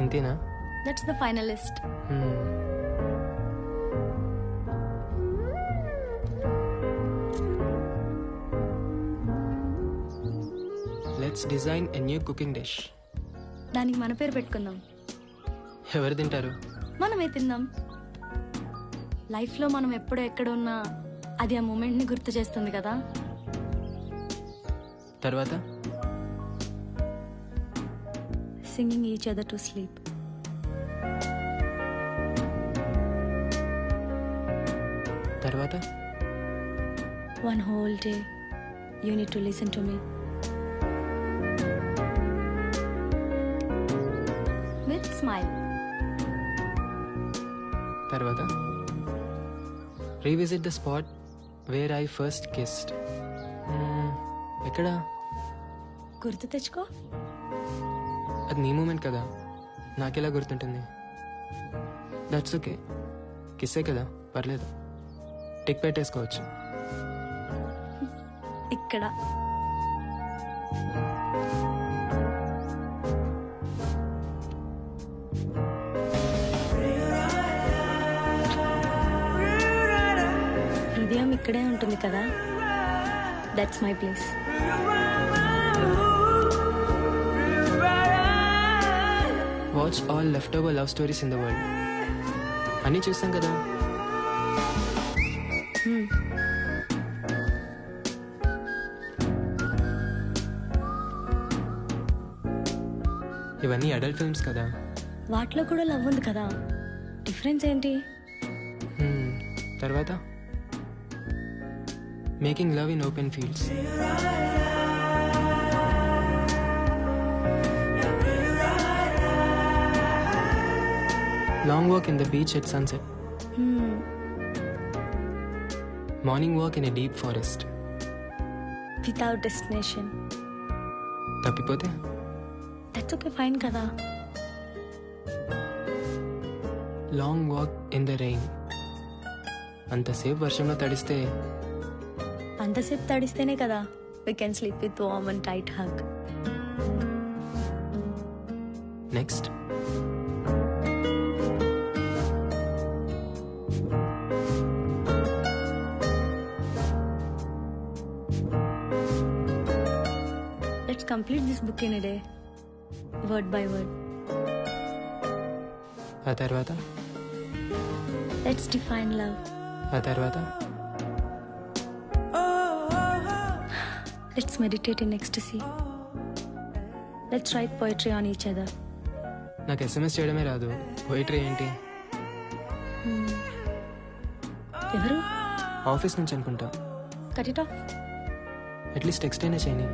ఇంతేనా? That's the finalist. Let's design a new cooking dish. దానికి మన పేరు పెట్టుకుందాం. ఎవరు తింటారు? మనమే తిందాం. లైఫ్లో మనం ఎప్పుడో ఎక్కడ ఉన్నా అది ఆ మూమెంట్ని గుర్తు చేస్తుంది కదా. తర్వాత singing each other to sleep. తర్వాత one whole day you need to listen to me with smile. తర్వాత revisit the spot where I first kissed. ఎక్కడ? గుర్తు తెచ్చుకో. అది నీ మూమెంట్ కదా, నాకెలా గుర్తుంటుంది? దట్స్ ఓకే, కిస్సే కదా, పర్లేదు. టిక్ పెట్టేసుకోవచ్చు. ఇక్కడ హృదయం ఇక్కడే ఉంటుంది కదా. That's my place. Watch all left over love stories in the world. అన్నీ చూస్తాం కదా. ఇవన్నీ అడల్ట్ ఫిల్మ్స్ కదా. వాటిలో కూడా లవ్ ఉంది కదా. డిఫరెన్స్ ఏంటి? తర్వాత making love in open fields. Long walk in the beach at sunset. Morning walk in a deep forest. Without destination. తప్పిపోతే దట్స్ ఓకే, ఫైన్ కదా. Long walk in the rain. అంతసేపు వర్షంలో తడిస్తే అంతసేపు తడిస్తేనే కదా we can sleep with warm and tight hug. Next let's complete this book in a day, word by word. ఆ తర్వాత let's define love. ఆ తర్వాత Let's meditate in ecstasy. Let's write poetry on each other. నాకు SMS చేయడమే రాదు, poetry ఏంటి? ఎవరు? Office నుంచి అనుకుంటా. Cut it off. At least text అయినా చేయని.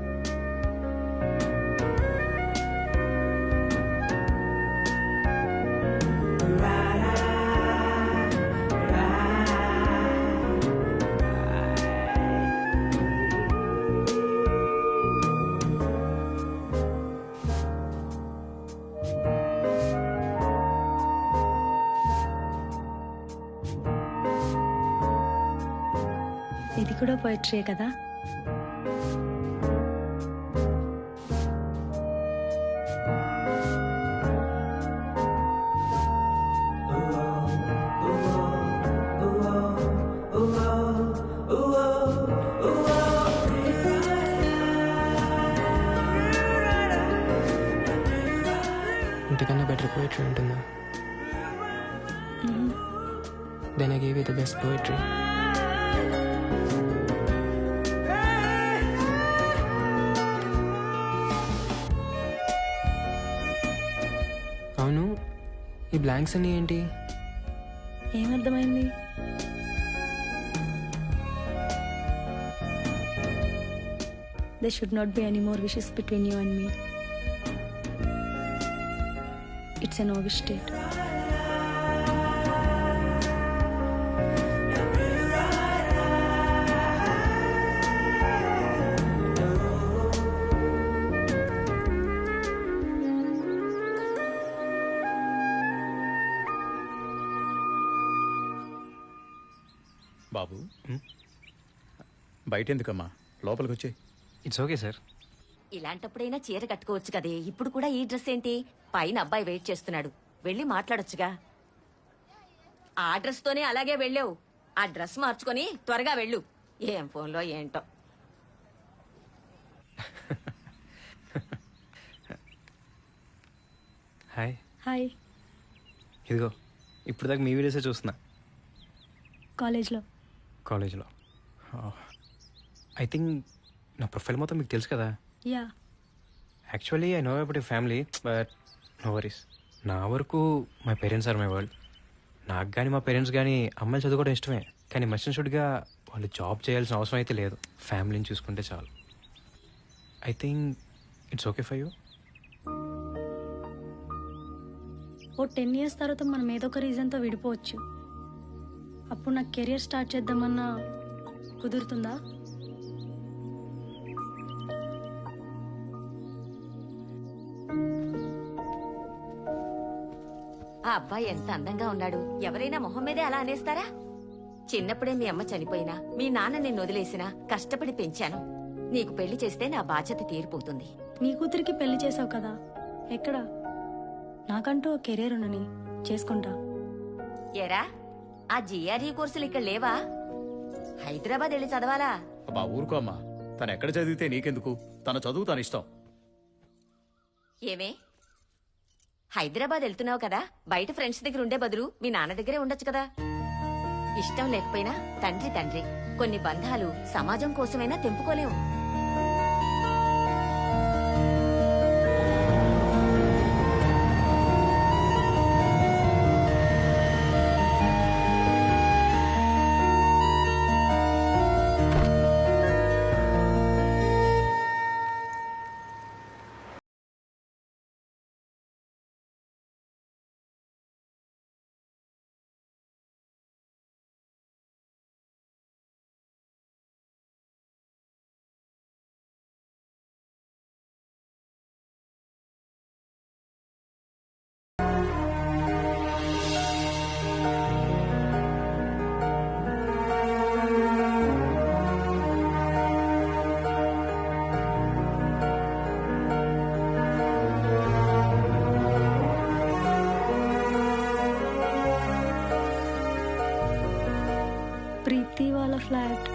ఇది కూడా పోయిటరీయే కదా. ఇంతకన్నా బెటర్ పోయిటరీ ఉంటుందా? Then I give you the best poetry. అవును, ఈ బ్లాంక్స్ అన్నీ ఏంటి? ఏమర్థమైంది? There should not be any more wishes between you and me. It's a no-wish state. బాబు, బయట ఎందుకమ్మా, లోపలికి వచ్చే. It's okay sir. ఇలాంటప్పుడైనా చీర కట్టుకోవచ్చు కదే, ఇప్పుడు కూడా ఈ డ్రెస్ ఏంటి? పైన అబ్బాయి వెయిట్ చేస్తున్నాడు, వెళ్ళి మాట్లాడొచ్చుగా. ఆ డ్రెస్ తోనే అలాగే వెళ్ళావు. ఆ డ్రెస్ మార్చుకొని త్వరగా వెళ్ళు. ఏం ఫోన్లో ఏంటో. హాయ్. హాయ్. ఇదిగో ఇప్పుడు దాకా మీ వీడియోసే చూస్తున్నా కాలేజ్లో. కాలేజ్లో. ఐ థింక్ నా ప్రొఫైల్ మొత్తం మీకు తెలుసు కదా. Yeah. Actually I know about you family, but no worries. నా వరకు my parents are my world. నాకు కానీ మా పేరెంట్స్ కానీ అమ్మాయిలు చదువుకోవడం ఇష్టమే, కానీ మస్ట్ షుడ్గా వాళ్ళు జాబ్ చేయాల్సిన అవసరం అయితే లేదు. ఫ్యామిలీని చూసుకుంటే చాలు. I think it's okay for you. ఓ 10 years తర్వాత మనం ఏదో ఒక రీజన్తో విడిపోవచ్చు. అప్పుడు నాకు కెరియర్ స్టార్ట్ చేద్దామన్నా కుదురుతుందా? ఆ అబ్బాయి ఎంత అందంగా ఉన్నాడు. ఎవరైనా మొహం మీదే అలా అనేస్తారా? చిన్నప్పుడే మీ అమ్మ చనిపోయినా, మీ నాన్న నిన్ను వదిలేసినా కష్టపడి పెంచాను. నీకు పెళ్లి చేస్తే నా బాధ్యత తీరిపోతుంది. నీ కూతురికి పెళ్లి చేసావు కదా, ఎక్కడ? నాకంటూ ఓ కెరీర్ ఉన్నని చేసుకుంటా. ఏరా, ఆ జిఆర్ఈ కోర్సులు ఇక్కడ లేవా? హైదరాబాద్ వెళ్ళి చదవాలా? అబ్బా ఊరుకో అమ్మా, తను ఎక్కడ చదివితే నీకెందుకు? తన చదువు తన ఇష్టం. ఏమే, హైదరాబాద్ వెళ్తున్నావు కదా, బయట ఫ్రెండ్స్ దగ్గర ఉండే బదులు మీ నాన్న దగ్గరే ఉండొచ్చు కదా. ఇష్టం లేకపోయినా తండ్రి తండ్రి. కొన్ని బంధాలు సమాజం కోసమైనా తెంపుకోలేవు. ప్రీతి వాళ్ళ ఫ్లాట్.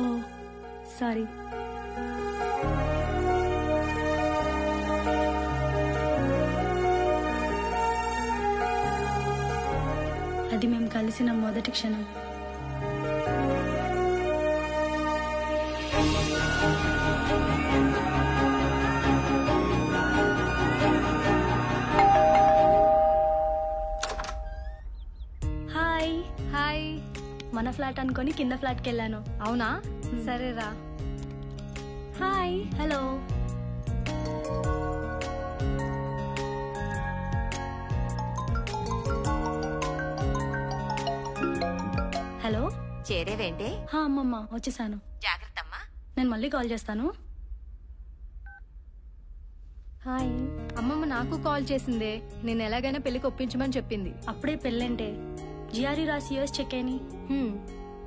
ఓ సారీ. అది మేము కలిసిన మొదటి క్షణం. హాయ్. హాయ్. మన ఫ్లాట్ అనుకొని కింద ఫ్లాట్కి వెళ్ళాను. అవునా? సరేరా. హాయ్. హలో. హలో. చేరేవేంటే? అమ్మమ్మ వచ్చేసాను. జాగ్రత్తమ్మా. నేను మళ్ళీ కాల్ చేస్తాను. హాయ్. అమ్మమ్మ నాకు కాల్ చేసిందే. నేను ఎలాగైనా పెళ్లికి ఒప్పించమని చెప్పింది. అప్పుడే పెళ్ళంటే జిఆర్ఈ రాసి యూఎస్ చెక్ అయిని హ్మ్.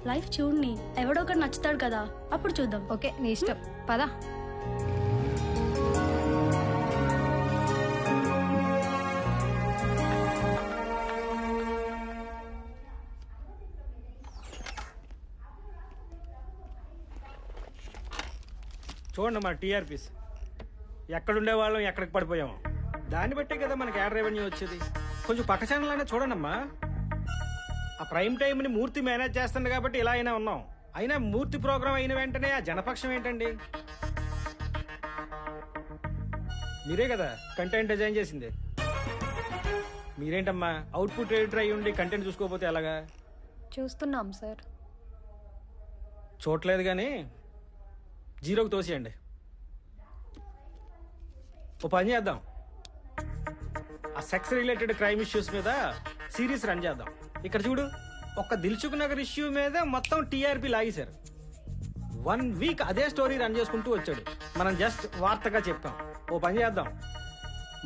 లైఫ్ చూడని, ఎవడో ఒకటి నచ్చుతాడు కదా, అప్పుడు చూద్దాం. ఓకే, నీ ఇష్టం. పదా. చూడండి మా టీఆర్పీస్ ఎక్కడుండే వాళ్ళం ఎక్కడికి పడిపోయాము, దాన్ని బట్టే కదా మనకి యాడ్ రెవెన్యూ వచ్చేది. కొంచెం పక్క ఛానల్ అయినా చూడండమ్మా. ఆ ప్రైమ్ టైంని మూర్తి మేనేజ్ చేస్తుంది కాబట్టి ఇలా అయినా ఉన్నాం. అయినా మూర్తి ప్రోగ్రామ్ అయిన వెంటనే ఆ జనపక్షం ఏంటండి? మీరే కదా కంటెంట్ డిజైన్ చేసింది. మీరేంటమ్మా అవుట్పుట్ ఎడిటర్ అయ్యి ఉండి కంటెంట్ చూసుకోకపోతే ఎలాగా? చూస్తున్నాం సార్. చూడలేదు కానీ జీరోకి తోసేయండి. ఓ పని చేద్దాం, ఆ సెక్స్ రిలేటెడ్ క్రైమ్ ఇష్యూస్ మీద సిరీస్ రన్ చేద్దాం. ఇక్కడ చూడు, ఒక్క దిల్సుఖ్ నగర్ ఇష్యూ మీద మొత్తం టీఆర్పీ లాగేశారు. 1 week అదే స్టోరీ రన్ చేసుకుంటూ వచ్చాడు. మనం జస్ట్ వార్తగా చెప్పాం. ఓ పని చేద్దాం,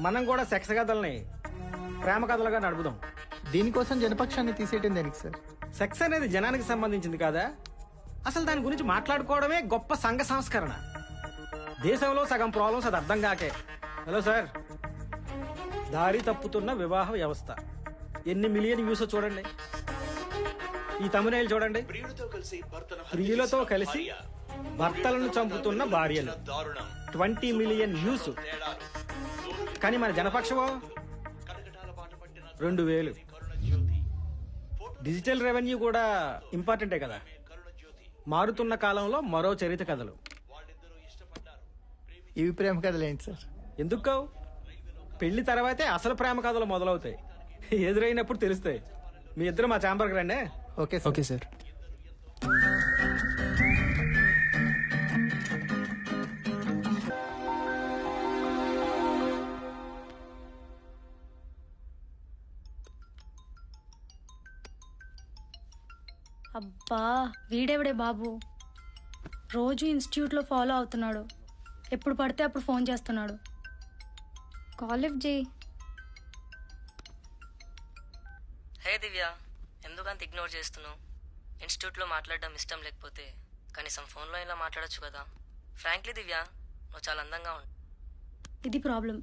మనం కూడా సెక్స్ కథల్ని ప్రేమ కథలుగా నడుపుదాం. దీనికోసం జనపక్షాన్ని తీసేయటం దేనికి సార్? సెక్స్ అనేది జనానికి సంబంధించింది కాదా? అసలు దాని గురించి మాట్లాడుకోవడమే గొప్ప సంఘ సంస్కరణ. దేశంలో సగం ప్రాబ్లమ్స్ అది అర్థం కాకే. హలో సార్, దారి తప్పుతున్న వివాహ వ్యవస్థ ఎన్ని మిలియన్ వ్యూస్ చూడండి. ఈ తమిళ చూడండి, ప్రియులతో కలిసి భర్తలను చంపుతున్న భార్యలు 20 మిలియన్ వ్యూస్. కానీ మన జనపక్షమో 2000. డిజిటల్ రెవెన్యూ కూడా ఇంపార్టెంటే కదా. మారుతున్న కాలంలో మరో చరిత్ర కథలు. ఇవి ప్రేమ కథలు ఏంటి సార్? ఎందుకు కావు? పెళ్లి తర్వాతే అసలు ప్రేమ కథలు మొదలవుతాయి. ఎదురైనప్పుడు తెలుస్తాయి. మీ ఇద్దరు మా ఛాంబర్కి రండి. Okay sir. Okay sir. అబ్బా వీడెవడే బాబు, రోజు ఇన్స్టిట్యూట్లో ఫాలో అవుతున్నాడు. ఎప్పుడు పడితే అప్పుడు ఫోన్ చేస్తున్నాడు. కాల్ లిఫ్ట్ చేయి. హే దివ్య, ఎందుకంత ఇగ్నోర్ చేస్తున్నావు? ఇన్స్టిట్యూట్లో మాట్లాడడం ఇష్టం లేకపోతే కనీసం ఫోన్లో ఇలా మాట్లాడొచ్చు కదా. ఫ్రాంక్లీ దివ్య, నువ్వు చాలా అందంగా ఉంటావు. ఇది ప్రాబ్లం.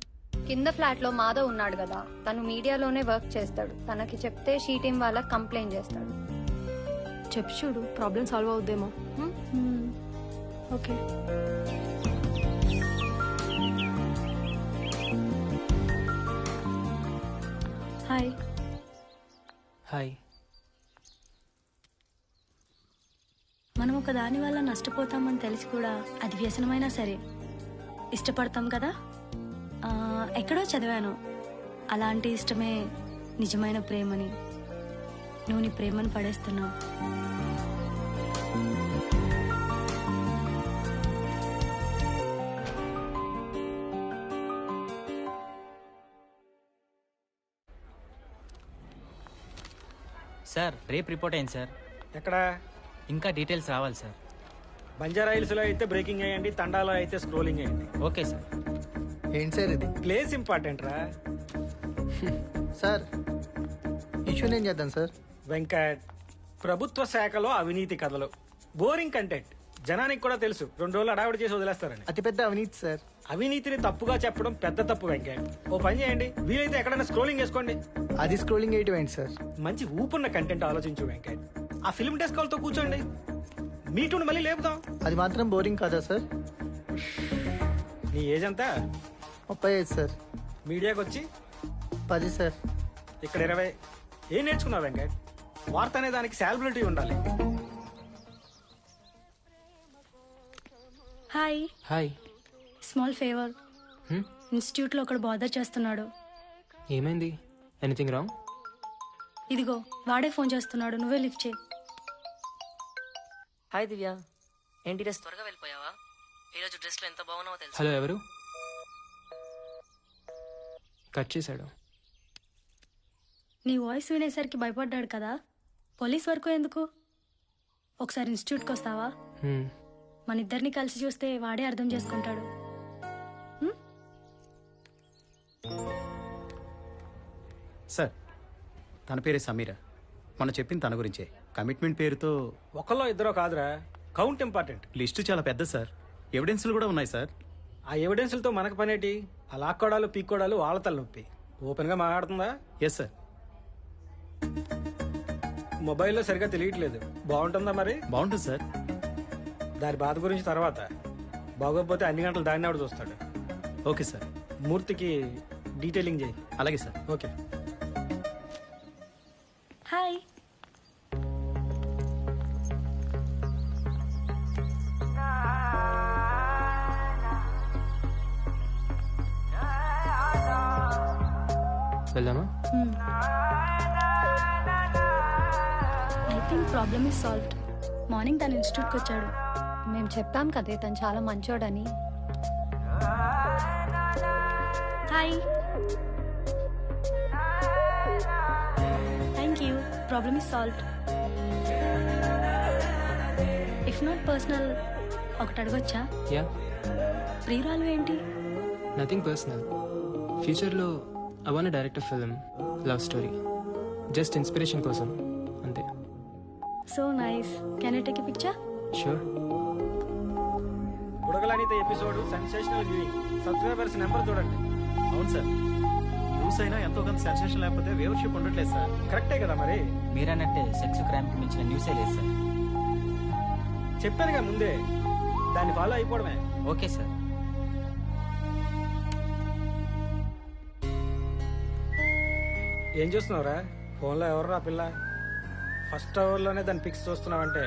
కింద ఫ్లాట్ లో మాధవ్ ఉన్నాడు కదా, తను మీడియాలోనే వర్క్ చేస్తాడు. తనకి చెప్తే షీ టీం వాళ్ళకి కంప్లైంట్ చేస్తాడు. చెప్పు చూడు, ప్రాబ్లం సాల్వ్ అవుద్దేమో. ఓకే. హాయ్. హాయ్. మనం ఒక దాని వల్ల నష్టపోతామని తెలిసి కూడా అది వ్యసనమైనా సరే ఇష్టపడతాం కదా. ఎక్కడో చదివాను, అలాంటి ఇష్టమే నిజమైన ప్రేమని. నువ్వు నీ ప్రేమను పడేస్తున్నావు. సార్, రేపు రిపోర్ట్ అయింది సార్. ఎక్కడ? ఇంకా డీటెయిల్స్ రావాలి సార్. బంజారా హిల్స్లో అయితే బ్రేకింగ్ అయ్యండి, తండాలో అయితే స్క్రోలింగ్ అయ్యండి. Okay sir. ఏంటి సార్ ఇది? ప్లేస్ ఇంపార్టెంట్ రా. సార్ ఇష్యూ నేను చేద్దాం సార్. వెంకట్, ప్రభుత్వ శాఖలో అవినీతి కథలు, బోరింగ్ కంటెంట్. జనానికి కూడా తెలుసు, 2 రోజులు అడావిడి చేసి వదిలేస్తారని. అతిపెద్ద అవినీతి సార్. అవినీతిని తప్పుగా చెప్పడం పెద్ద తప్పు వెంకట్. ఓ పని చేయండి, వీలైతే ఎక్కడైనా స్క్రోలింగ్ చేసుకోండి. అది స్క్రోలింగ్ వేయటం ఏంటి సార్? మంచి ఊపున్న కంటెంట్ ఆలోచించు వెంకట్. ఆ ఫిల్మ్ డెస్క్ వాళ్ళతో కూర్చోండి, మీటూని మళ్ళీ లేపుదాం. అది మాత్రం బోరింగ్ కాదా సార్? నీ ఏజ్ అంతా? 35 సార్. మీడియాకి వచ్చి 10 సార్. ఇక్కడ 20. ఏం నేర్చుకున్నావు వెంకట్? వార్త అనే దానికి సాలబిలిటీ ఉండాలి. హాయ్. హాయ్. Small favour. ఇన్స్టిట్యూట్లో ఒకడు బాదర్ చేస్తున్నాడు. ఏమైంది? Anything wrong? ఇదిగో వాడే ఫోన్ చేస్తున్నాడు, నువ్వే లిఫ్ట్ చేయి. హాయ్ దివ్య, ఏంటి డ్రెస్ త్వరగా వెళ్ళిపోయావా? ఈరోజు డ్రెస్లో ఎంత బాగున్నావో తెలుసు. హలో, ఎవరు? కట్ చేశాడు. నీ వాయిస్ వినేసరికి భయపడ్డాడు కదా. పోలీస్ వరకు ఎందుకు? ఒకసారి ఇన్స్టిట్యూట్కి వస్తావా? మన ఇద్దరిని కలిసి చూస్తే వాడే అర్థం చేసుకుంటాడు. సార్, తన పేరే సమీర. మనం చెప్పింది తన గురించే. కమిట్మెంట్ పేరుతో ఒకళ్ళో ఇద్దరో కాదురా, కౌంట్ ఇంపార్టెంట్. లిస్టు చాలా పెద్ద సార్. ఎవిడెన్స్లు కూడా ఉన్నాయి సార్. ఆ ఎవిడెన్స్లతో మనకు పనేటి? ఆ లాక్కోడాలు పీక్కోడాలు వాళ్ళ తలనొప్పి. ఓపెన్గా మాట్లాడుతుందా? Yes sir. మొబైల్లో సరిగా తెలియట్లేదు. బాగుంటుందా మరి? బాగుంటుంది సార్. దాని బాధ గురించి తర్వాత. బాగోకపోతే అన్ని గంటలు దాన్ని ఆవిడ చూస్తాడు. Okay sir. మూర్తికి డీటెయిలింగ్ చేయి. అలాగే సార్. ఓకే. హాయ్. వెళ్దామా? I think problem is solved. Morning తను ఇన్స్టిట్యూట్కి వచ్చాడు. మేము చెప్పాం కదే తను చాలా మంచోడని. Hi. Thank you. Problem is solved. If not personal, ఒకటి అడగొచ్చా? యా. ప్రియురాలు ఏంటి? Nothing personal. ఫ్యూచర్లో I want direct film, love story. Just inspiration కోసం అంతే. So nice. Can I take a picture? Sure. బుడగలనిత episode sensational viewing. Subscribers number చూడండి. అవును సార్, న్యూస్ అయినా ఎంతో కొంత సెన్సేషన్ లేకపోతే వ్యూవర్షిప్ ఉండట్లేదు సార్. కరెక్టే కదా మరి. మీరన్నట్టే సెక్స్ క్రైమ్కి మించిన న్యూసే లేదు సార్. చెప్పానుగా ముందే, దాన్ని ఫాలో అయిపోవడమే. Okay sir. ఏం చూస్తున్నావురా? ఫోన్లో ఎవర్రా పిల్ల? ఫస్ట్ అవర్లోనే దాన్ని పిక్స్ చూస్తున్నావంటే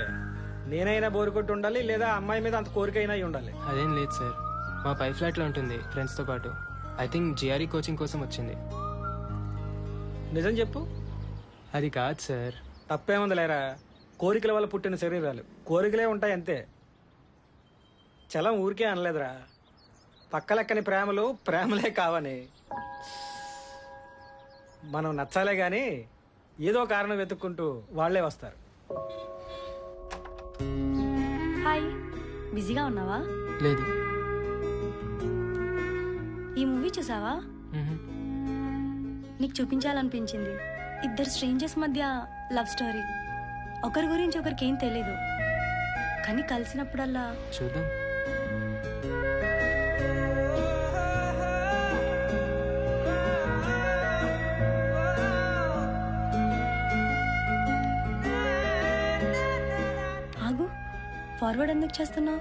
నేనైనా బోరు కొట్టి ఉండాలి, లేదా అమ్మాయి మీద అంత కోరికైనా అయి ఉండాలి. అదేం లేదు సార్, మా పై ఫ్లాట్లో ఉంటుంది ఫ్రెండ్స్తో పాటు. ఐ థింక్ జిఆర్ఈ కోచింగ్ కోసం వచ్చింది. నిజం చెప్పు. అది కాదు సార్. తప్పేముంది లేరా, కోరికల వల్ల పుట్టిన శరీరాలు కోరికలే ఉంటాయి అంతే. చలం ఊరికే అనలేదురా, పక్కలెక్కని ప్రేమలు ప్రేమలే కావని. మనం నచ్చాలే గాని ఏదో కారణం వెతుక్కుంటూ వాళ్లే వస్తారు. హాయ్, బిజీగా ఉన్నావా? లేదు. ఈ మూవీ చూసావా? మ్హూ. నీకు చూపించాలనిపించింది. ఇద్దరు స్ట్రేంజర్స్ మధ్య లవ్ స్టోరీ. ఒకరి గురించి ఒకరికి ఏం తెలీదు, కానీ కలిసినప్పుడల్లా చూద్దాం. ఆగు, ఫార్వర్డ్ ఎందుకు చేస్తున్నావు?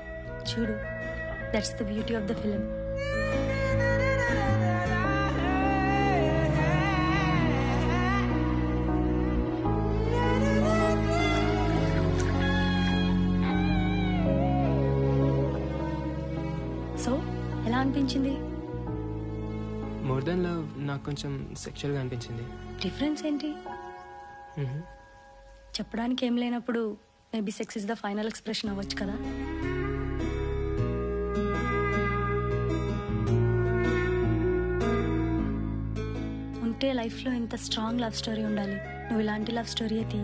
చూడు, that's the beauty of the film. So ఎలా అనిపించింది? మోర్ దెన్ లవ్ నాకు కొంచెం సెక్షువల్గా అనిపించింది. డిఫరెన్స్ ఏంటి? మ్హూ. చెప్పడానికి ఏం లేనప్పుడు maybe sex is the final expression అవ్వచ్చు కదా. ఉంటే లైఫ్లో ఇంత స్ట్రాంగ్ లవ్ స్టోరీ ఉండాలి. నువ్వు ఇలాంటి లవ్ స్టోరీ తీ.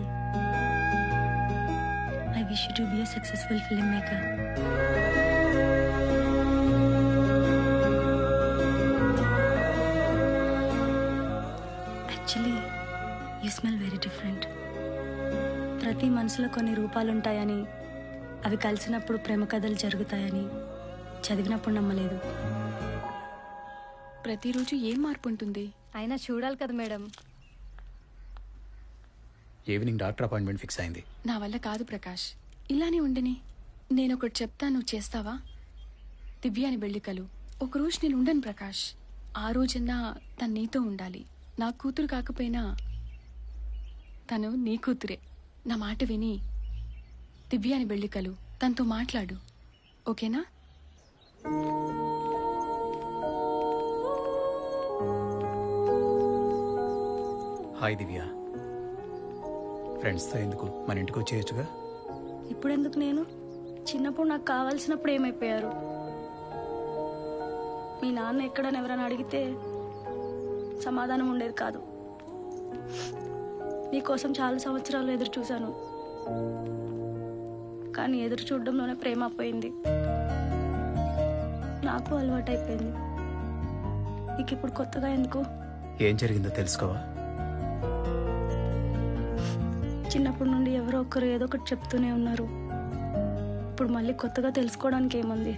I wish you to be a successful film maker. Actually you smell very different. ప్రతి మనసులో కొన్ని రూపాలుంటాయని, అవి కలిసినప్పుడు ప్రేమ కథలు జరుగుతాయని చదివినప్పుడు నమ్మలేదు. ప్రతిరోజు ఏం మార్పు ఉంటుంది? అయినా చూడాలి కదా madam. Evening doctor appointment fix అయింది. నా వల్ల కాదు ప్రకాష్, ఇలానే ఉండని. నేను ఒకటి చెప్తా, నువ్వు చేస్తావా? దివ్యాని వెళ్ళికలు ఒకరోజు నేను ఉండను ప్రకాష్. ఆ రోజన్నా తను నీతో ఉండాలి. నా కూతురు కాకపోయినా తను నీ కూతురే. నా మాట విని దివ్యాని వెళ్ళికలు తనతో మాట్లాడు, ఓకేనా? హాయ్ దివ్య, ఫ్రెండ్స్తో ఎందుకు మన ఇంటికి వచ్చేయచ్చుగా. ఇప్పుడెందుకు నేను? చిన్నప్పుడు నాకు కావాల్సినప్పుడు ఏమైపోయారు? మీ నాన్న ఎక్కడని ఎవరైనా అడిగితే సమాధానం ఉండేది కాదు. నీకోసం చాలా సంవత్సరాలు ఎదురు చూశాను, కానీ ఎదురు చూడడంలోనే ప్రేమ పోయింది. నాకు అలవాటైపోయింది. నీకు ఇప్పుడు కొత్తగా ఎందుకు? ఏం జరిగిందో తెలుసుకోవా? చిన్నప్పటి నుండి ఎవరో ఒకరు ఏదో ఒకటి చెప్తూనే ఉన్నారు. ఇప్పుడు మళ్ళీ కొత్తగా తెలుసుకోవడానికి ఏముంది?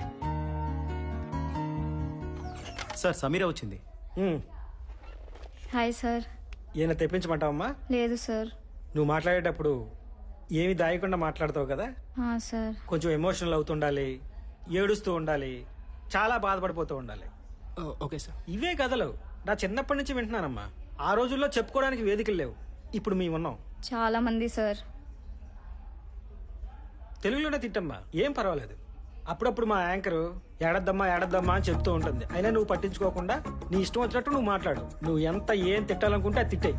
సార్, సమీర వచ్చింది. Hi sir. ఈయన తెప్పించమంటావమ్మా? లేదు సార్. నువ్వు మాట్లాడేటప్పుడు ఏమి దాయకుండా మాట్లాడతావు కదా. సార్. కొంచెం ఎమోషనల్ అవుతుండాలి, ఏడుస్తూ ఉండాలి, చాలా బాధపడిపోతూ ఉండాలి. Okay sir. ఇవే కథలు నా చిన్నప్పటి నుంచి వింటున్నానమ్మా. ఆ రోజుల్లో చెప్పుకోవడానికి వేదికలు లేవు, ఇప్పుడు మేము ఉన్నాం. చాలా మంది సార్. తెలుగులోనే తిట్టమ్మా, ఏం పర్వాలేదు. అప్పుడప్పుడు మా యాంకరు ఏడద్దమ్మా ఏడద్దమ్మా అని చెప్తూ ఉంటుంది. అయినా నువ్వు పట్టించుకోకుండా నీ ఇష్టం వచ్చినట్టు నువ్వు మాట్లాడు. నువ్వు ఎంత ఏం తిట్టాలనుకుంటే అది తిట్టే.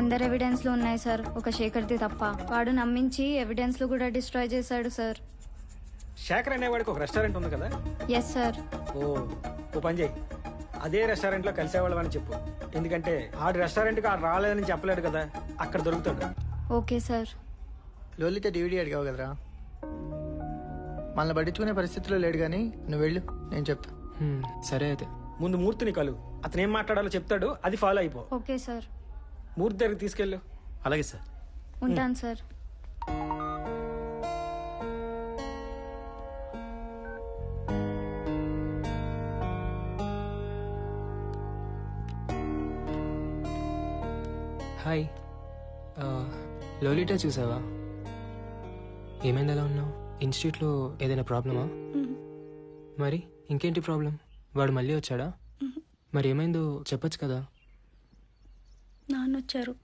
అందరు ఎవిడెన్స్ లో ఉన్నాయి సార్, ఒక శేఖర్ది తప్ప. వాడు నమ్మించి ఎవిడెన్స్ లో కూడా డిస్ట్రాయ్ చేశాడు సార్. శేఖర్ అనేవాడికి ఒక రెస్టారెంట్ ఉంది కదా. Yes sir. ఓ పని చేయి, అదే రెస్టారెంట్లో కలిసేవాళ్ళం అని చెప్పు. ఎందుకంటే ఆడి రెస్టారెంట్కి ఆడు రాలేదని చెప్పలేడు కదా, అక్కడ దొరుకుతాడు. Okay sir. లోలిత డివిడి అడిగావు కదరా, మనల్ని పట్టించుకునే పరిస్థితిలో లేడు, కానీ నువ్వు వెళ్ళు, నేను చెప్తా. సరే అయితే. ముందు మూర్తిని కలు, అతను ఏం మాట్లాడాలో చెప్తాడు, అది ఫాలో అయిపో. Okay sir. మూర్తి దగ్గరికి తీసుకెళ్ళు. అలాగే సార్. ఉంటాను సార్. హాయ్ లోలిటా చూసావా? ఏమైంది, ఎలా ఉన్నావు? ఇన్స్టిట్యూట్లో ఏదైనా ప్రాబ్లమా? మరి ఇంకేంటి ప్రాబ్లం? వాడు మళ్ళీ వచ్చాడా? మరి ఏమైందో చెప్పొచ్చు కదా. నాన్న వచ్చారు.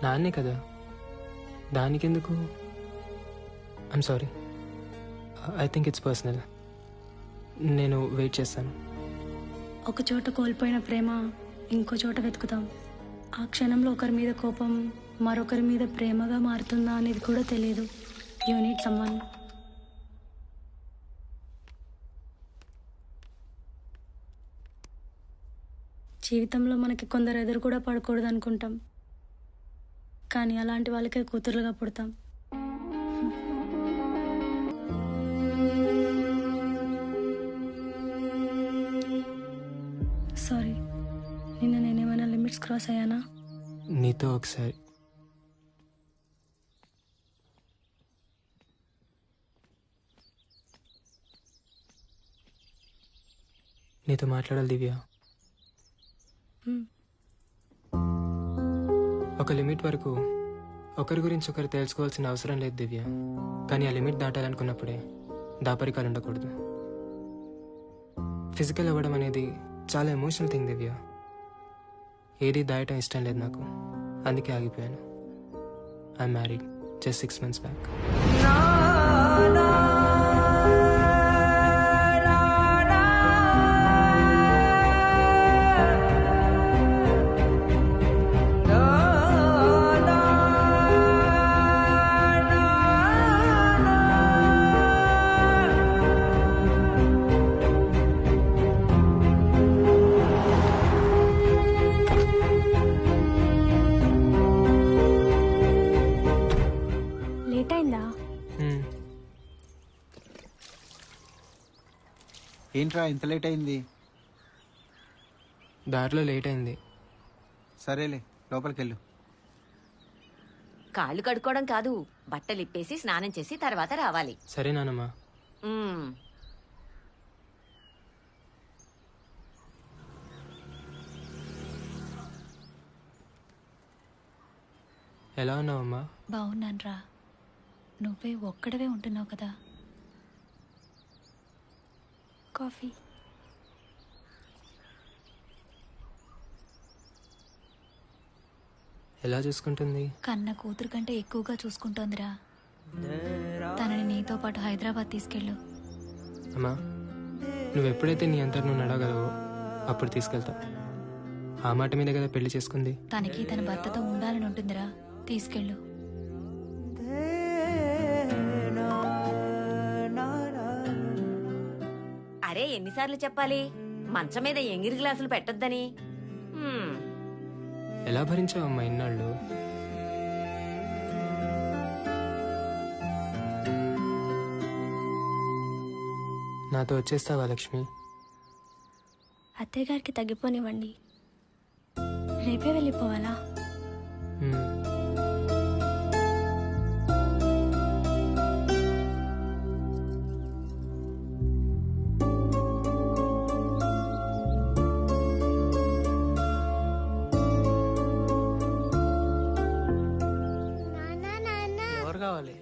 నాన్నే కదా, దానికెందుకు? I'm sorry, I think it's personal. నేను వెయిట్ చేస్తాను. ఒక చోట కోల్పోయిన ప్రేమ ఇంకో చోట వెతుకుతాం. ఆ క్షణంలో ఒకరి మీద కోపం మరొకరి మీద ప్రేమగా మారుతుందా అనేది కూడా తెలియదు. You need someone. జీవితంలో మనకి కొందరు ఎదురు కూడా పడకూడదు అనుకుంటాం, కానీ అలాంటి వాళ్ళకే కూతురుగా పుడతాం. సారీ, నిన్న నేనేమైనా లిమిట్స్ క్రాస్ అయ్యానా? నీతో ఒకసారి నీతో మాట్లాడాలి దివ్య. ఒక లిమిట్ వరకు ఒకరి గురించి ఒకరు తెలుసుకోవాల్సిన అవసరం లేదు దివ్య, కానీ ఆ లిమిట్ దాటాలనుకున్నప్పుడే దాపరికాలు ఉండకూడదు. ఫిజికల్ అవ్వడం అనేది చాలా ఎమోషనల్ థింగ్ దివ్య. ఏది దాయటం ఇష్టం లేదు నాకు, అందుకే ఆగిపోయాను. I'm married just 6 months back. Late అయిందా? ఏంట్రా ఇంత లేట్ అయింది? దారిలో లేట్ అయింది. సరేలే, లోపలికి వెళ్ళు. కాళ్ళు కడుక్కోవడం కాదు, బట్టలు ఇప్పేసి స్నానం చేసి తర్వాత రావాలి. సరే నానమ్మా. మ్మ్. ఎలా ఉన్నావమ్మా? బాగున్నాన్రా. నువ్వే ఒక్కడవే ఉంటున్నావు కదా. కాఫీ. ఎలా చూసుకుంటుంది? కన్న కూతురు కంటే ఎక్కువగా చూసుకుంటోందిరా. తనని నీతో పాటు హైదరాబాద్ తీసుకెళ్ళు. అమ్మా, నువ్వు ఎప్పుడైతే నీ అంతటి నువ్వు నడవగలవో అప్పుడు తీసుకెళ్తా. ఆ మాట మీద కదా పెళ్లి చేసుకుంది. తనకి తన భర్తతో ఉండాలని ఉంటుందిరా, తీసుకెళ్ళు. అరే ఎన్నిసార్లు చెప్పాలి, మంచం మీద ఎంగిరి గ్లాసులు పెట్టొద్దని. మ్మ్. ఎలా భరించావమ్మా ఇన్నాళ్ళు? నాతో వచ్చేస్తావా లక్ష్మి? అత్తయ్య గారికి తగ్గిపోనివ్వండి, రేపే వెళ్ళిపోవాలా? మ్మ్. ఎవరు కావాలి?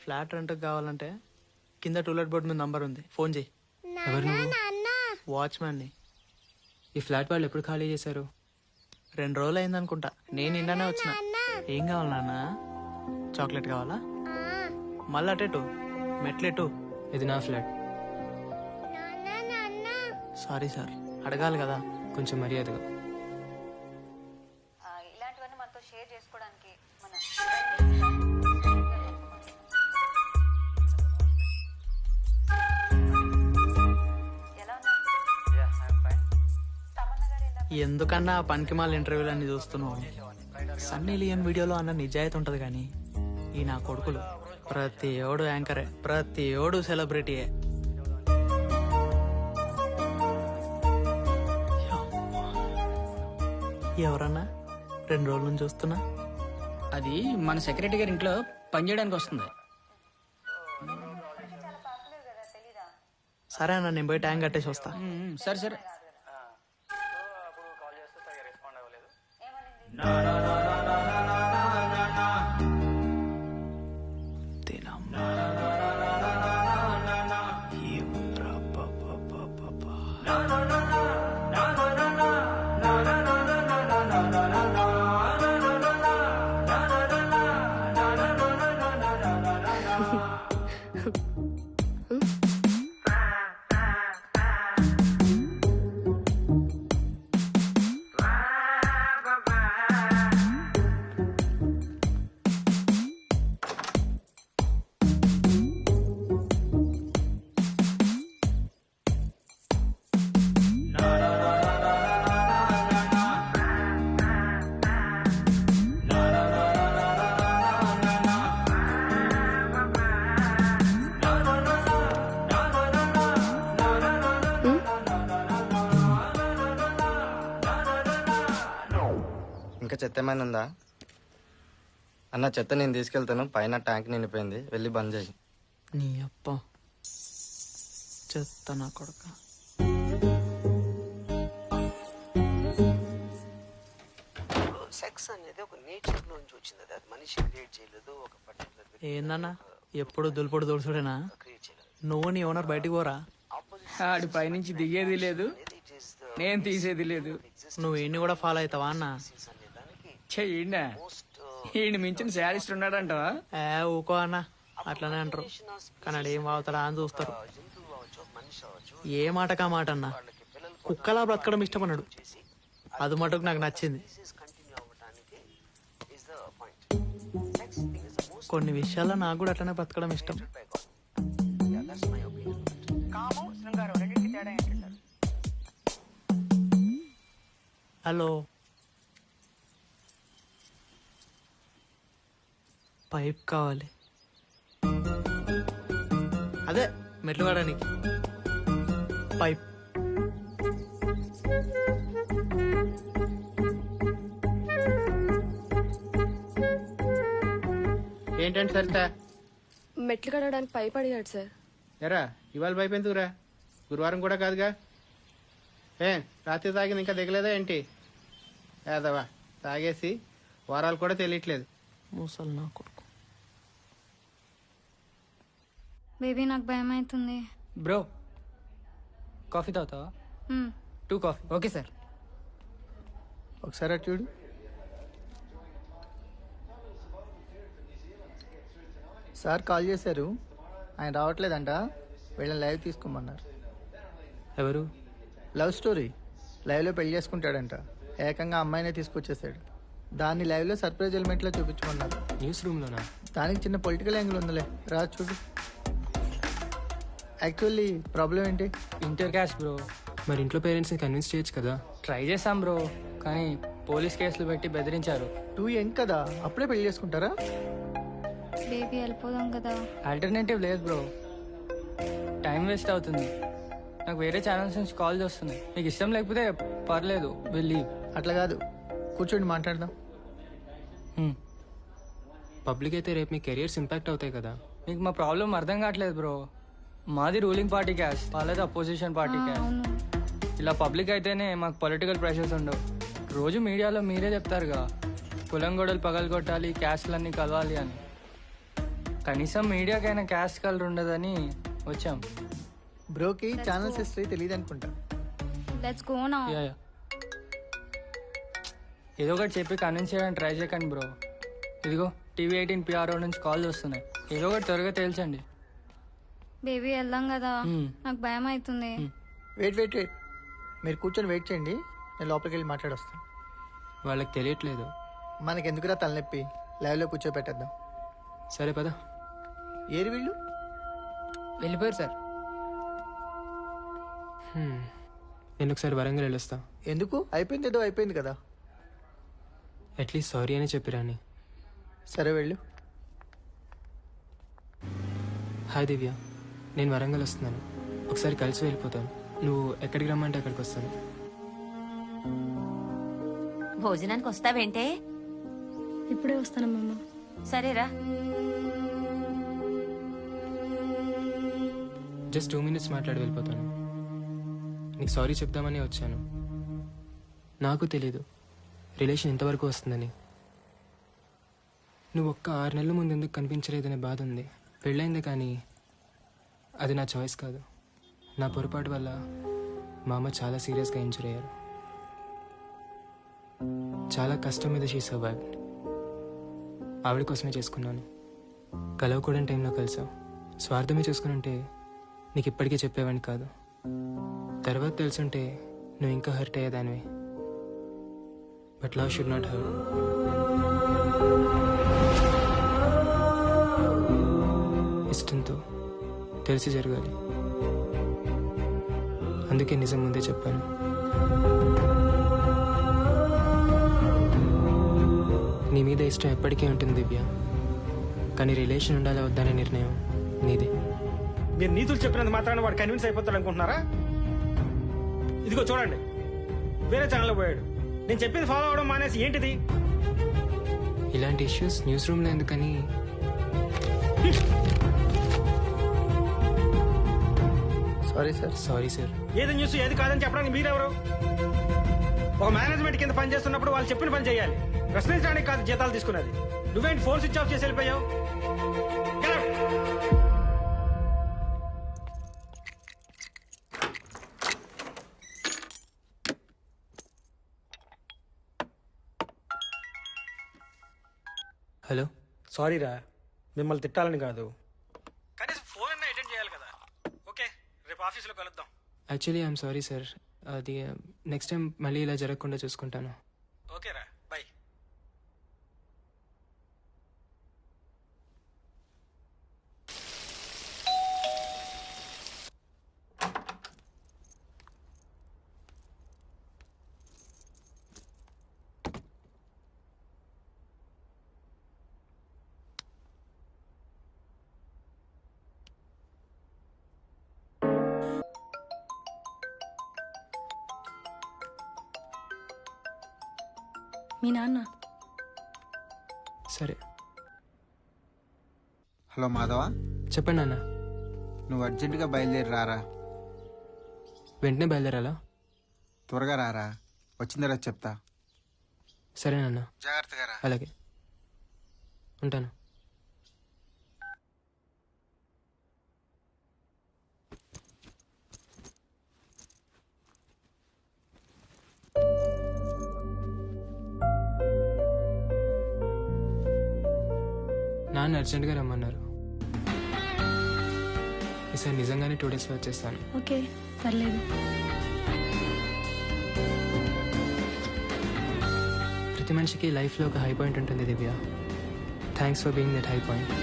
ఫ్లాట్ రెంట్కి కావాలంటే కింద టూలెట్ బోర్డు మీద నంబర్ ఉంది, ఫోన్ చేయి. ఎవరు నువ్వు? వాచ్మ్యాన్ని. ఈ ఫ్లాట్ వాళ్ళు ఎప్పుడు ఖాళీ చేశారు? 2 రోజులు అయిందనుకుంటా. నేను నిన్ననే వచ్చిన. ఏం కావాలి నాన్న? చాక్లెట్ కావాలా? మళ్ళీ అటెటు మెట్లెటు. ఇది నా ఫ్లాట్. సారీ సార్, అడగాలి కదా. కొంచెం మర్యాదగా. ఇలాంటివన్నీ మనతో షేర్ చేసుకోవడానికి ఎందుకన్నా పనికి మాల ఇంటర్వ్యూలు అన్ని చూస్తున్నావు? సన్నీ లియోన్ వీడియోలో అన్న నిజాయితీ ఉంటది కానీ ఈ నా కొడుకులు ప్రతి ఓడు యాంకరే, ప్రతి ఓడు సెలబ్రిటీయే. ఎవరన్నా 2 రోజుల నుంచి చూస్తున్నా. అది మన సెక్రటరీ గారి ఇంట్లో పనిచేయడానికి వస్తుంది. సరే అన్న, నేను పోయి ట్యాంక్ కట్టేసి వస్తా. సరే సరే. ఇంకా చెత్త ఏమైనా ఉందా అన్న? చెత్త నేను తీసుకెళ్తాను, పైన ట్యాంక్ నిండిపోయింది, వెళ్ళి బంద్ చేయి. నీ అప్ప చెత్త నా కొడుక. సెక్స్ అనేది ఒక నేచర్ నుంచి వచ్చింది, అది మనిషి క్రియేట్ చేయలేదు. ఒక పర్టికులర్ ఏందన్నా ఎప్పుడు దులుపుడు దుడుచుడేనా? నువ్వు నీ ఓనర్ బయటికి పోరా? ఆడి పైనుంచి దిగేది లేదు, నేను తీసేది లేదు. నువ్వు ఈయన్ని కూడా ఫాలో అవుతావా అన్న? చెయ్యిండా ఈయన మించిన శారీస్ట్ ఉన్నాడంటవా? ఊకో అన్న, అట్లనే అంటారు కానీ ఆడు ఏం వాగుతాడా అని చూస్తారు. ఏ మాటకా మాట అన్న, కుక్కలా బ్రతకడం ఇష్టమన్నాడు, అది మటుకు నాకు నచ్చింది. కొన్ని విషయాల్లో నాకు కూడా అట్లనే బ్రతకడం ఇష్టం. హలో, పైప్ కావాలి. అదే మెట్లు కాడానికి పైప్. ఏంటంటే సరిత? మెట్లు కడగడానికి పైప్ అడిగాడు సార్. ఎరా ఇవాళ పైపు ఎందుకురా? గురువారం కూడా కాదుగా. రాత్రి తాగింది ఇంకా దిగలేదా ఏంటి? ఏదవా తాగేసి వారాలు కూడా తెలియట్లేదు. మూసలు నా కొడుకు. బేబీ నాకు భయం అవుతుంది. బ్రో కాఫీ తాగుతావా? 2 కాఫీ. Okay sir. ఒకసారి అటు చూడు. సార్ కాల్ చేశారు, ఆయన రావట్లేదంట, వీళ్ళని లైవ్ తీసుకోమన్నారు. ఎవరు? లవ్ స్టోరీ, లైవ్లో పెళ్లి చేసుకుంటాడంట. ఏకంగా అమ్మాయినే తీసుకొచ్చేసాడు. దాన్ని లైవ్లో సర్ప్రైజ్ ఎలిమెంట్లో చూపించమన్నారు. న్యూస్ రూమ్లోనా? దానికి చిన్న పొలిటికల్ యాంగిల్ ఉందిలే, రా చూడు. యాక్చువల్లీ ప్రాబ్లం ఏంటి? Inter caste bro. మరి ఇంట్లో పేరెంట్స్ని కన్విన్స్ చేయొచ్చు కదా. ట్రై చేసాం బ్రో, కానీ పోలీస్ కేసులు పెట్టి బెదిరించారు. 2 యంగ్ కదా, అప్పుడే పెళ్లి చేసుకుంటారా? బేబీ వెళ్ళిపోదాం కదా. ఆల్టర్నేటివ్ లేదు బ్రో, టైం వేస్ట్ అవుతుంది. నాకు వేరే ఛానల్స్ నుంచి కాల్ వస్తున్నాయి. మీకు ఇష్టం లేకపోతే పర్లేదు, వెళ్ళి. అట్లా కాదు, కూర్చోండి మాట్లాడదాం. పబ్లిక్ అయితే రేపు మీ కెరియర్స్ ఇంపాక్ట్ అవుతాయి కదా. మీకు మా ప్రాబ్లం అర్థం కావట్లేదు బ్రో. మాది రూలింగ్ పార్టీ క్యాస్ట్, వాళ్ళది అపోజిషన్ పార్టీ క్యాస్ట్. ఇలా పబ్లిక్ అయితేనే మాకు పొలిటికల్ ప్రెషర్స్ ఉండవు. రోజు మీడియాలో మీరే చెప్తారుగా, కులం గొడవలు పగలగొట్టాలి, క్యాస్ట్లన్నీ కలవాలి అని. కనీసం మీడియాకైనా క్యాస్ట్ కలర్ ఉండదని వచ్చాం. బ్రోకి ఛానల్స్ హిస్టరీ తెలియదు అనుకుంటా. Let's go now. యా ఏదో ఒకటి చెప్పి కన్విన్స్ చేయడానికి ట్రై చేయకండి బ్రో. ఇదిగో టీవీ 18 PRO నుంచి కాల్ వస్తున్నాయి. ఏదో ఒకటి త్వరగా తేల్చండి. బేబీ వెళ్దాం కదా, నాకు భయం అవుతుంది. వెయిట్, మీరు కూర్చొని వెయిట్ చేయండి, నేను లోపలికి వెళ్ళి మాట్లాడొస్తాను. వాళ్ళకి తెలియట్లేదు. మనకెందుకురా తలనొప్పి, లైవ్లో కూర్చోబెట్టేద్దాం. సరే పద. ఏరి వీళ్ళు? వెళ్ళిపోయారు సార్. నేను ఒకసారి వరంగల్ వెళ్ళొస్తా. ఎందుకు? అయిపోయింది, ఏదో అయిపోయింది కదా. అట్లీస్ట్ సారీ అని చెప్పిరాని. సరే వెళ్ళు. హాయ్ దివ్య, నేను వరంగల్ వస్తున్నాను, ఒకసారి కలిసి వెళ్ళిపోతాను. నువ్వు ఎక్కడికి రమ్మంటే అక్కడికి వస్తాను. భోజనానికి వస్తావేంటే? ఇప్పుడే వస్తానమ్మమ్మ. సరేరా. జస్ట్ 2 minutes మాట్లాడి వెళ్ళిపోతాను. నీకు సారీ చెప్దామని వచ్చాను. నాకు తెలీదు రిలేషన్ ఇంతవరకు వస్తుందని. నువ్వు ఒక్క 6 నెలల ముందు ఎందుకు కనిపించలేదనే బాధ ఉంది. పెళ్ళైంది కానీ అది నా చాయిస్ కాదు. నా పొరపాటు వల్ల మా అమ్మ చాలా సీరియస్గా ఇంజూర్ అయ్యారు. చాలా కష్టం మీద షీ సర్వైవ్డ్. ఆవిడ కోసమే చేసుకున్నాను. కలవకూడని టైంలో కలిసావు. స్వార్థమే చూసుకునుంటే నీకు ఇప్పటికే చెప్పేవాడిని కాదు. తర్వాత తెలుసుంటే నువ్వు ఇంకా హర్ట్ అయ్యేదానివి. But love should not hurt. ఇష్టంతో తెలిసి జరగాలి. అందుకే నిజం ముందే చెప్పాను. నీ మీద ఇష్టం ఎప్పటికీ ఉంటుంది దివ్య, కానీ రిలేషన్ ఉండాలా వద్దనే నిర్ణయం నీదే. మీరు నీతులు చెప్పినంత మాత్రాన వాడు కన్విన్స్ అయిపోతాడు అనుకుంటున్నారా? ఇదిగో చూడండి, వేరే ఛానల్లో పోయాడు. నేను చెప్పింది ఫాలో అవడం మానేసి ఏంటిది? ఇలాంటి ఇష్యూస్ న్యూస్ రూమ్లో ఎందుకని. Sorry sir. ఏది న్యూస్ ఏది కాదని చెప్పడానికి మీరెవరు? ఒక మేనేజ్మెంట్ కింద పని చేస్తున్నప్పుడు వాళ్ళు చెప్పిన పని చేయాలి. ప్రశ్నించడానికి కాదు జీతాలు తీసుకున్నది. నువ్వేంటి ఫోన్ స్విచ్ ఆఫ్ చేసి వెళ్ళిపోయావు? Get out. హలో. సారీ రా, మిమ్మల్ని తిట్టాలని కాదు, కనీసం ఫోన్ అయినా అటెండ్ చేయాలి కదా. ఓకే, రేపు ఆఫీస్లో కలుద్దాం. Actually I'm sorry sir. అది నెక్స్ట్ టైం మళ్ళీ ఇలా జరగకుండా చూసుకుంటాను. ఓకే రా, బై. మీ నాన్న. సరే. హలో మాధవ, చెప్పండి నాన్న. నువ్వు అర్జెంటుగా బయలుదేరి రారా. వెంటనే బయలుదేరాలా? త్వరగా రారా, వచ్చిన తర్వాత చెప్తా. సరే నాన్న. జాగ్రత్తగా రా. అలాగే, ఉంటాను. నాన్న అర్జెంట్గా రమ్మన్నారు. ఈసారి నిజంగానే 2 డేస్లో వచ్చేస్తాను. ఓకే, పర్లేదు. ప్రతి మనిషికి లైఫ్లో ఒక హై పాయింట్ ఉంటుంది Divya. Thanks for being that high point.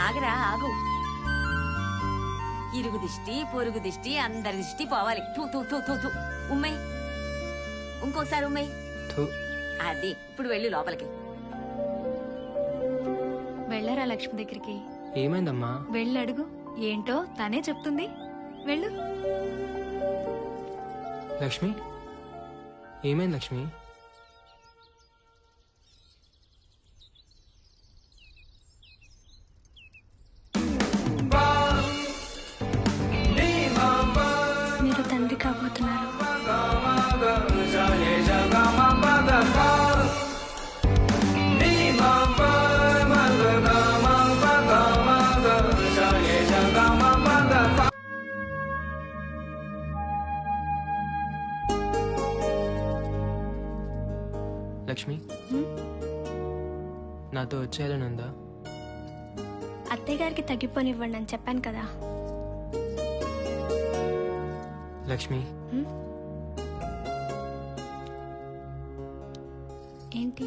ఆగరా, ఆగు. ఇరుగు దిష్టి పొరుగు దిష్టి అందరి దిష్టి పోవాలి. తూ తూ తూ తూ తూ. ఉమ్మై, ఇంకోసారి ఉమ్మై. అది ఇప్పుడు వెళ్ళు లోపలికి. వెళ్ళరా లక్ష్మి దగ్గరికి. ఏమైందమ్మా? వెళ్ళడుగు, ఏంటో తనే చెప్తుంది. వెళ్ళు. లక్ష్మి, ఏమైంది లక్ష్మి? మీరు తండ్రి కాబోతున్నారు. లక్ష్మి, నాతో వచ్చేయాలని ఉందా? అత్తయ్య గారికి తగ్గిపోనివ్వండి అని చెప్పాను కదా. లక్ష్మి, ఏంటి?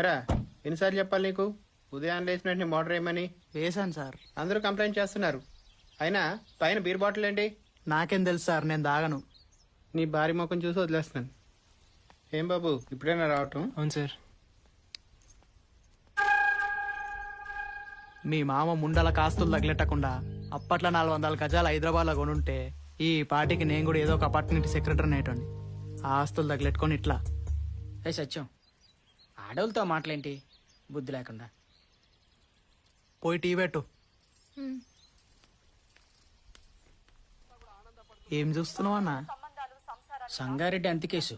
ఎరా, ఎన్నిసార్లు చెప్పాలి నీకు ఉదయం లేచిన వెంటనే మోటర్ వేయమని? వేసాను సార్. అందరూ కంప్లైంట్ చేస్తున్నారు. అయినా పైన బీర్ బాటిల్ ఏంటి? నాకేం తెలుసు సార్, నేను దాగను. నీ భారీ ముఖం చూసి వదిలేస్తున్నాను. ఏం బాబు, ఇప్పుడైనా రావటం? అవును సార్. మీ మామ ముండల కాస్తులు తగిలెట్టకుండా అప్పట్లో 400 గజాలు హైదరాబాద్లో కొనుంటే ఈ పార్టీకి నేను కూడా ఏదో ఒక అపార్ట్మెంట్ సెక్రటరీ నేటండి. ఆ ఆస్తులు తగిలెట్టుకొని ఇట్లా. ఏ సత్యం, ఆడవులతో మాటలేంటి బుద్ధి లేకుండా. పోయి టీ పెట్టు. ఏం చూస్తున్నావు అన్న? సంగారెడ్డి అంతికేసు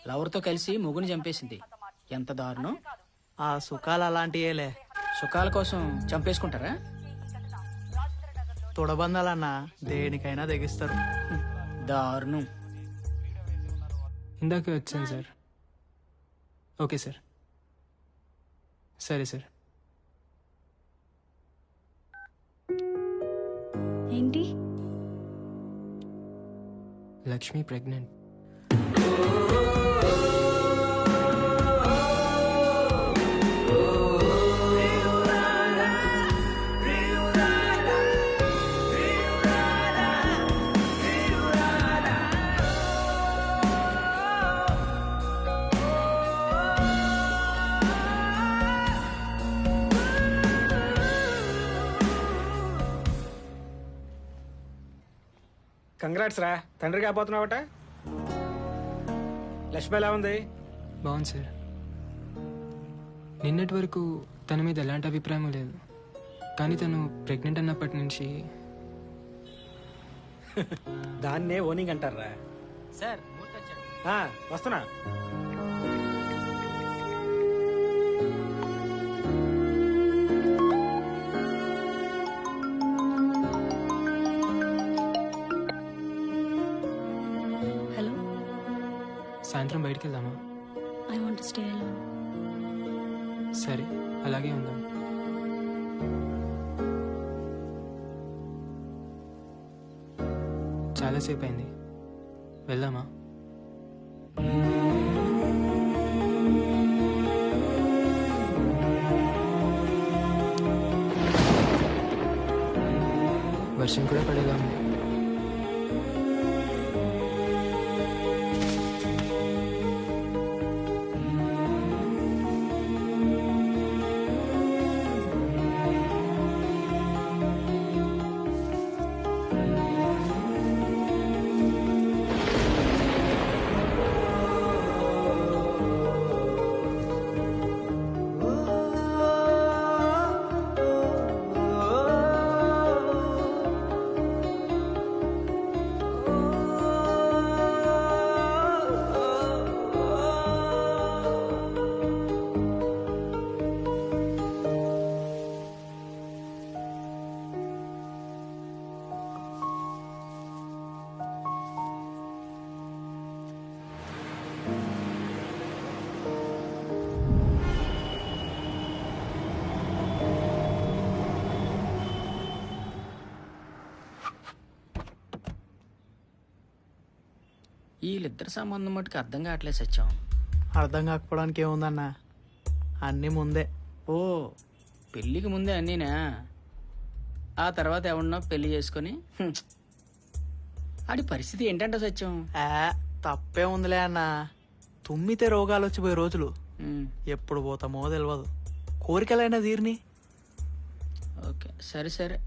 లవర్తో కలిసి మొగుని చంపేసింది. ఎంత దారుణం. ఆ సుఖాలు అలాంటియేలే. సుఖాల కోసం చంపేసుకుంటారా? తొడబందాలన్న దేనికైనా తెగిస్తారు. దారుణం. ఇందాకే వచ్చాను సార్. Okay sir. సరే సార్. ఏంటి? లక్ష్మి ప్రెగ్నెంట్. కంగ్రాట్స్ రా, తండ్రి కాబోతున్నావట. లక్ష్మి ఎలా ఉంది? బాగుంది సార్. నిన్నటి వరకు తన మీద ఎలాంటి అభిప్రాయం లేదు, కానీ తను ప్రెగ్నెంట్ అన్నప్పటి నుంచి దాన్నే ఓనింగ్ అంటారా? సార్ వస్తున్నా. హలో, సాయంత్రం బయటికి వెళ్దామా? I want to stay alone. సరే, అలాగే ఉందాం. చాలాసేపు అయింది, వెళ్దామా? వర్షం కూడా పడేలా ఉంది. వీళ్ళిద్దరి సంబంధం మటుకు అర్థం కావట్లేదు సత్యం. అర్థం కాకపోవడానికి ఏముందన్న, అన్నీ ముందే. ఓ, పెళ్ళికి ముందే అన్నీనా? ఆ తర్వాత ఎవడన్నా పెళ్లి చేసుకొని ఆడి పరిస్థితి ఏంటంట సత్యం? తప్పే ఉందిలే అన్న. తుమ్మితే రోగాలు వచ్చిపోయే రోజులు ఎప్పుడు పోతామో తెలియదు. కోరికలైనా తీరిని. ఓకే, సరే సరే.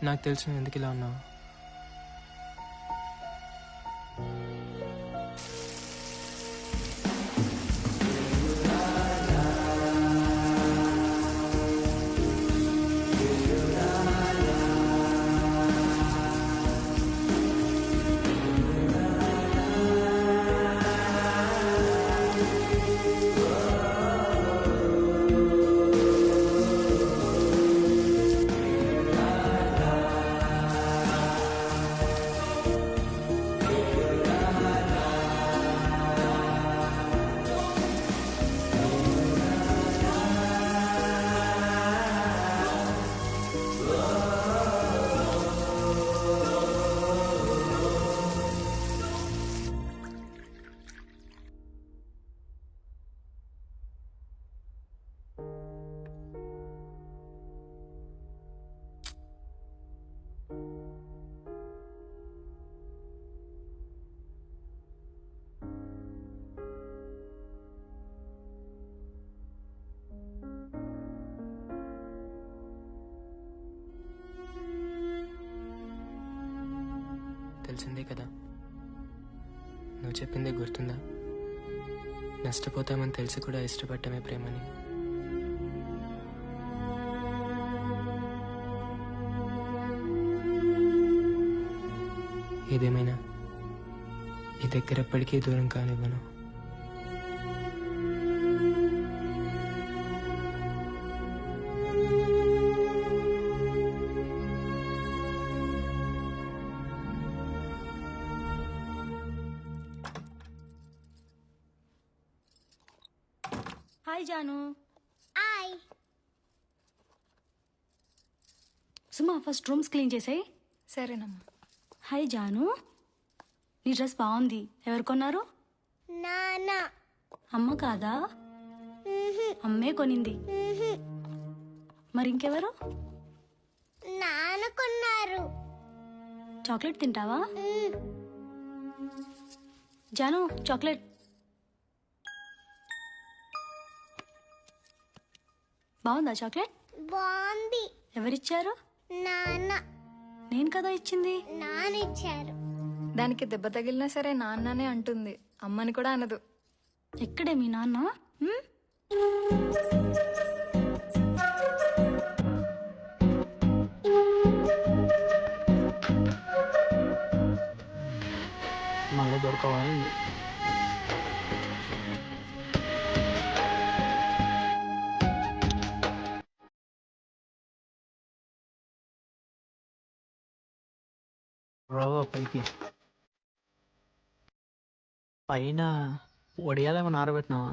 నాకు తెలుసు నువ్వు ఎందుకు ఇలా ఉన్నావు. తెలిసిందే కదా. నువ్వు చెప్పిందే గుర్తుందా? నష్టపోతామని తెలిసి కూడా ఇష్టపడటమే ప్రేమని. ఏదేమైనా ఈ దగ్గర ఎప్పటికీ దూరం కానివ్వను. హాయ్ జాను. హాయ్ సుమా, ఫస్ట్ రూమ్స్ క్లీన్ చేసాయి. సరేనమ్మా. హాయ్ జాను, నీ డ్రెస్ బాగుంది. ఎవరు కొన్నారు? నానా. అమ్మ కాదా? అమ్మే కొనింది. మరి ఇంకెవరు? నాన్న కొన్నారు. చాక్లెట్ తింటావా? జాను, చాక్లెట్. బాగుందా చాక్లెట్? బాగుంది. ఎవరిచ్చారు? నాన్న. నేను కదా ఇచ్చింది. నాన్న ఇచ్చారు. దానికి దెబ్బ తగిలినా సరే నాన్ననే అంటుంది, అమ్మని కూడా అనదు. ఎక్కడే మీ నాన్న? మళ్ళీ దొరకవా? రావా పైకి? పైన వడియాలేమో ఆరబెట్టినావా?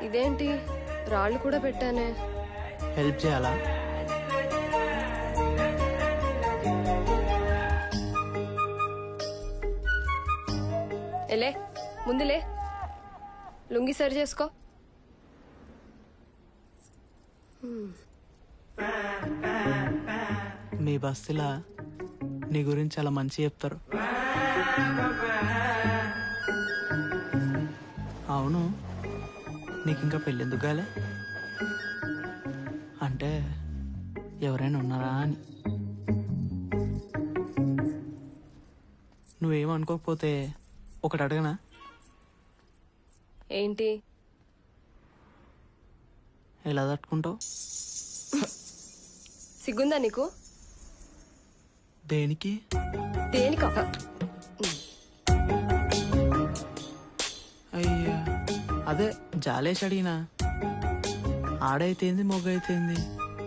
ఇదేంటి రాళ్ళు కూడా పెట్టానే. హెల్ప్ చేయాలా? ఎలే ముందులే, లుంగి సరి చేసుకో. మీ బస్తీలా నీ గురించి చాలా మంచి చెప్తారు. అవును, నీకు ఇంకా పెళ్ళెందుకు కాలే? అంటే ఎవరైనా ఉన్నారా అని. నువ్వేమనుకోకపోతే ఒకటి అడగనా? ఏంటి? ఎలా తట్టుకుంటావు? సిగ్గుందా నీకు? దేనికి? దేనికా? అయ్యా, అదే జాలేసి అడిగినా. ఆడైతేంది మొగ్గ అయితేంది,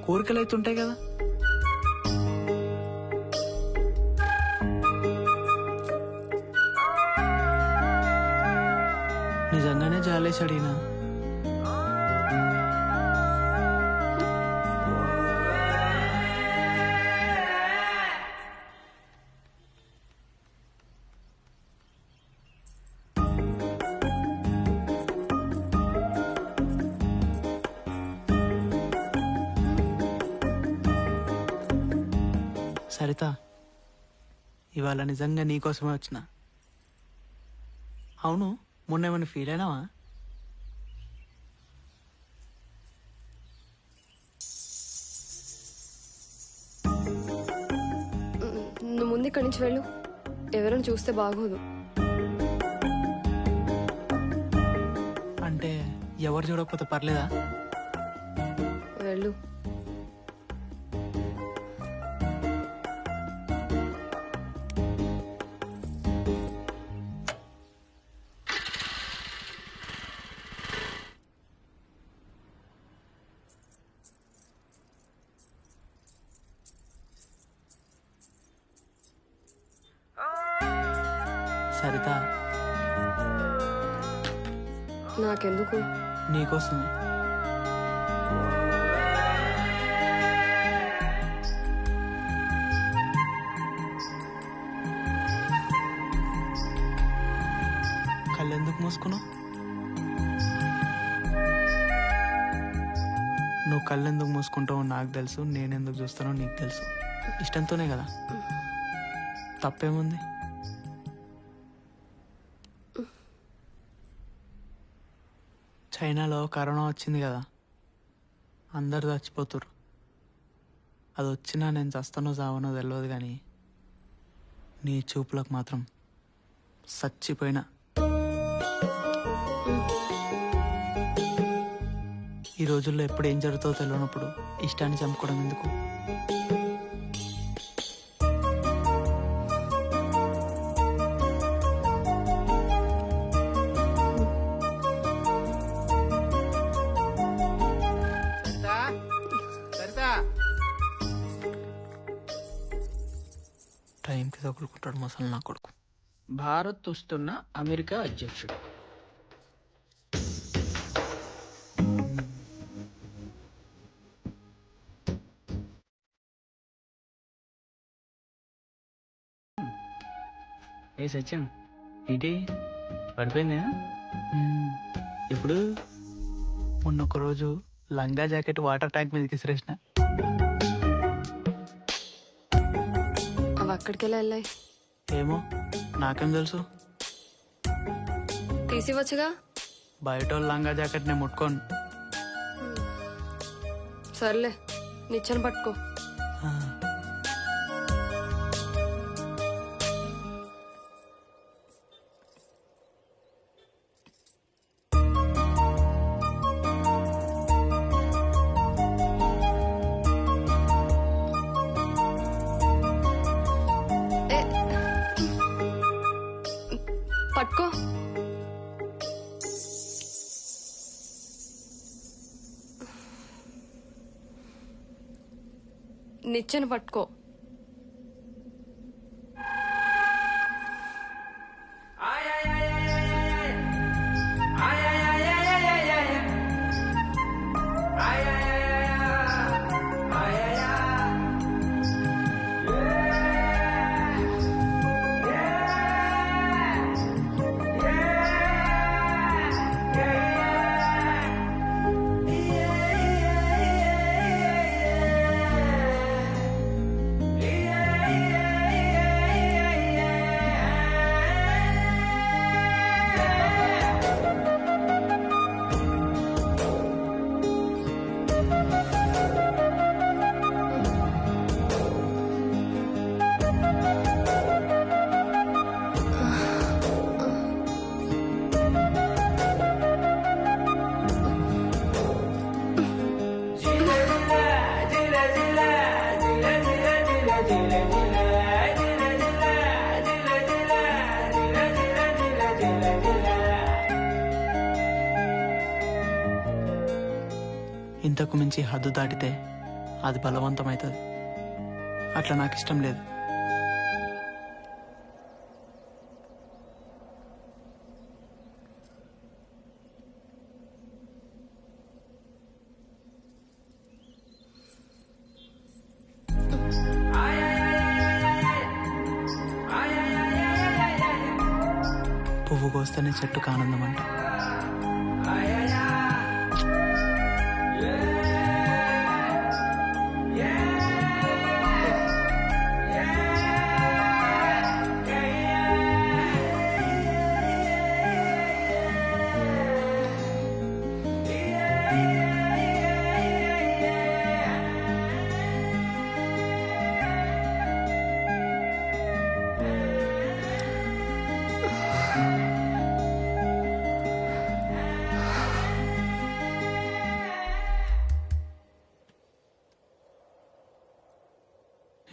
కోరికలు అయితే ఉంటాయి కదా. నిజంగానే జాలేసి అడిగినా. సరిత, ఇవాళ నిజంగా నీకోసమే వచ్చిన. అవును, మొన్న ఏమైనా ఫీల్ అయినావా? నువ్వు ముందు ఇక్కడి నుంచి వెళ్ళు, ఎవరైనా చూస్తే బాగోదు. అంటే ఎవరు చూడకపోతే పర్లేదా? వెళ్ళు. సరిత, నాకెందుకు? నీకోసమే. కళ్ళెందుకు మూసుకున్నావు? నువ్వు కళ్ళెందుకు మూసుకుంటావో నాకు తెలుసు, నేనెందుకు చూస్తానో నీకు తెలుసు. ఇష్టంతోనే కదా. తప్పేముంది? చైనాలో కరోనా వచ్చింది కదా, అందరు చచ్చిపోతుర్రు. అది వచ్చినా నేను చస్తానో చావనో తెలియదు కానీ నీ చూపులకు మాత్రం చచ్చిపోయినా. ఈ రోజుల్లో ఎప్పుడు ఏం జరుగుతుందో తెలియనప్పుడు ఇష్టాన్ని చంపుకోవడం ఎందుకు? టైంకి తగులుకుంటాడు మసలు నా కొడుకు. భారత్ వస్తున్న అమెరికా అధ్యక్షుడు. ఏ సత్యం ఏంటి పడిపోయిందా? ఇప్పుడు మొన్న ఒక రోజు లంగా జాకెట్ వాటర్ ట్యాంక్ మీదకి విసిరేసిన. అవి అక్కడికి వెళ్ళాయి. ఏమో నాకేం తెలుసు. తీసివచ్చుగా. బయట వాళ్ళ లంగా జాకెట్ నేను ముట్టుకోను. సర్లే నిచ్చెన పట్టుకో. పట్టుకో. నిచ్చెన పట్టుకో. ఇంతకు మించి హద్దు దాటితే అది బలవంతమవుతుంది. అట్లా నాకు ఇష్టం లేదు. పువ్వు కోస్తేనే చెట్టుకు ఆనందం అంట.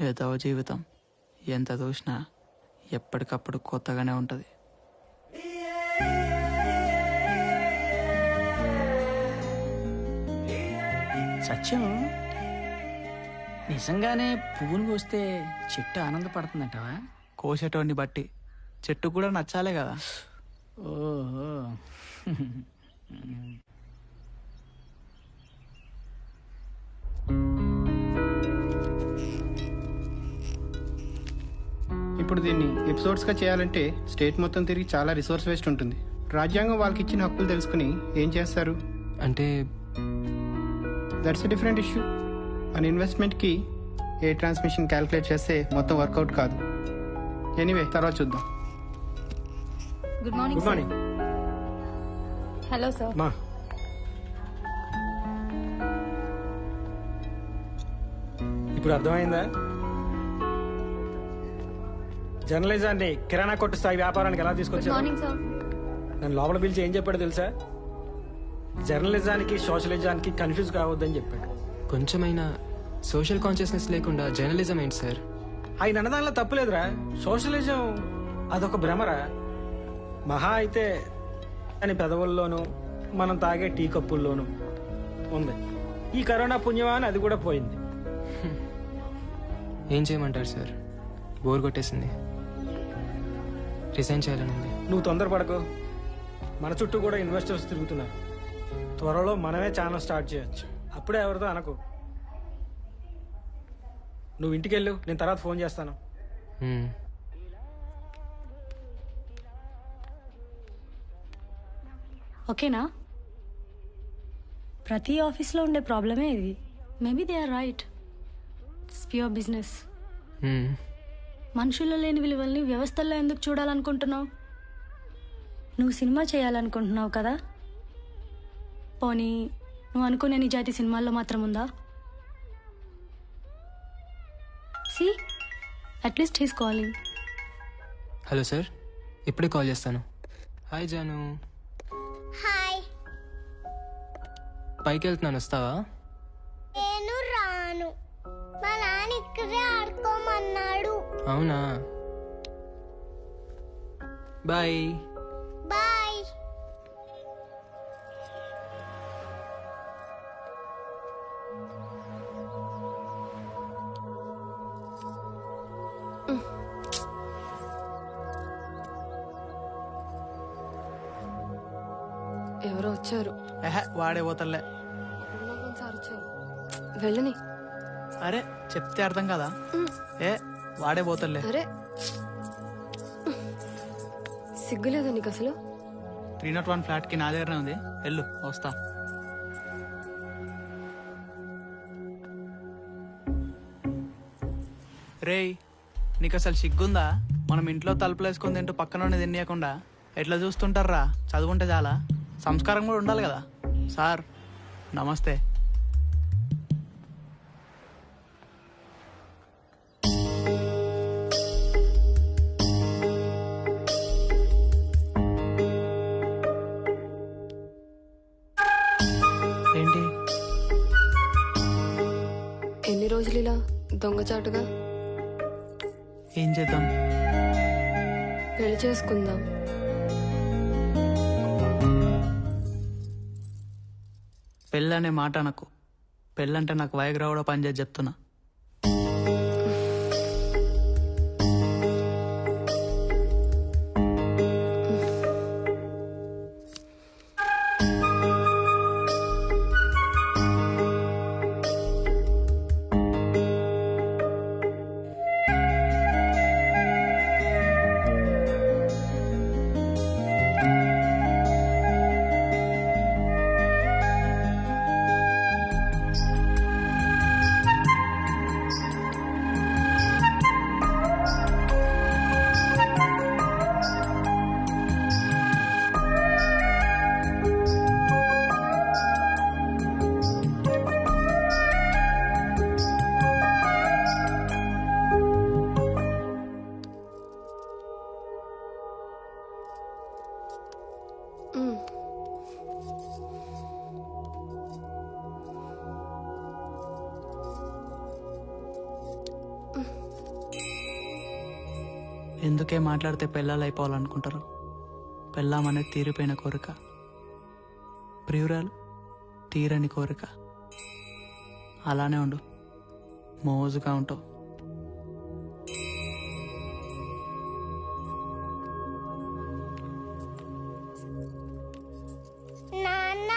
ఏదో జీవితం ఎంత చూసినా ఎప్పటికప్పుడు కొత్తగానే ఉంటుంది. సత్యం నిజంగానే పువ్వును కోస్తే చెట్టు ఆనందపడుతుందంటావా? కోసేటోడిని బట్టి చెట్టు కూడా నచ్చాలే కదా. ఓహో. ఇప్పుడు దీన్ని ఎపిసోడ్స్గా చేయాలంటే స్టేట్ మొత్తం తిరిగి చాలా రిసోర్స్ వేస్ట్ ఉంటుంది. రాజ్యాంగం వాళ్ళకి ఇచ్చిన హక్కులు తెలుసుకుని ఏం చేస్తారు అంటే దట్స్ ఎ డిఫరెంట్ ఇష్యూ. మన ఇన్వెస్ట్మెంట్కి ఏ ట్రాన్స్మిషన్ క్యాలిక్యులేట్ చేస్తే మొత్తం వర్కౌట్ కాదు. ఎనీవే తర్వాత చూద్దాం. Good morning. Good morning. Hello sir. మా ఇప్పుడు అర్థమైందా? జర్నలిజాన్ని కిరాణా కొట్టు స్థాయి వ్యాపారానికి ఎలా తీసుకొచ్చారు? Morning sir. నన్ను లోపల పిలిచి ఏం చెప్పాడు తెలుసా? జర్నలిజానికి సోషలిజానికి కన్ఫ్యూజ్ కావద్దని చెప్పాడు. కొంచెమైనా సోషల్ కాన్షియస్నెస్ లేకుండా జర్నలిజం ఏంటి సార్? ఆయన అన్నదానిలో తప్పులేదురా. సోషలిజం అదొక భ్రమరా. మహా అయితే అని పెదవుల్లోనూ మనం తాగే టీ కప్పుల్లోనూ ఉంది. ఈ కరోనా పుణ్యమా అని అది కూడా పోయింది. ఏం చేయమంటారు సార్? బోర్ కొట్టేసింది, రిజైన్ చేయాలని ఉంది. నువ్వు తొందరపడకు. మన చుట్టూ కూడా ఇన్వెస్టర్స్ తిరుగుతున్నారు. త్వరలో మనమే ఛానల్ స్టార్ట్ చేయొచ్చు. అప్పుడే ఎవరితో అనకు. నువ్వు ఇంటికి వెళ్ళు, నేను తర్వాత ఫోన్ చేస్తాను. ఓకేనా? ప్రతి ఆఫీస్లో ఉండే ప్రాబ్లమే ఇది. Maybe they are right. It's pure business. మనుషుల్లో లేని విలువల్ని వ్యవస్థల్లో ఎందుకు చూడాలనుకుంటున్నావు? నువ్వు సినిమా చేయాలనుకుంటున్నావు కదా, పోనీ నువ్వు అనుకునే నిజాయితీ సినిమాల్లో మాత్రం ఉందా? C at least he's calling. Hello sir, ఇప్పుడే కాల్ చేస్తాను. హాయ్ జాను. హాయ్. పైకి వెళ్తున్నాను, వస్తావా? నేను రాను, మా నాన్న ఇక్కడే ఆడుకోమన్నాడు. అవునా, బాయ్. బాయ్. ఎవరో వచ్చారు. వాడే పోతలే. వెళ్ళని. అరే చెప్తే అర్థం కదా. వాడే పోతలే. అరే సిగ్గులేదా నీకు అసలు? 301 ఫ్లాట్ కి నా దగ్గరనే ఉంది, వెళ్ళు, వస్తా. రేయ్, నీకు అసలు సిగ్గుందా? మనం ఇంట్లో తలుపులు వేసుకొని తింటూ పక్కన తినేయకుండా ఎట్లా చూస్తుంటారా? చదువుంటే చాలా, సంస్కారం కూడా ఉండాలి కదా. సార్ నమస్తే. ఏంటి ఎన్ని రోజులు ఇలా దొంగచాటుగా? ఏం చేద్దాం? పెళ్లి చేసుకుందాం. పెళ్ళనే మాట నాకు. పెళ్ళంటే నాకు వైగ్రా కూడా పనిచేసి చెప్తున్నా. ఎందుకే మాట్లాడితే పెళ్ళాలు అయిపోవాలనుకుంటారు? పెళ్ళామనేది తీరిపోయిన కోరిక, ప్రియురాలు తీరని కోరిక. అలానే ఉండు, మోజుగా ఉంటావు. నాన్న.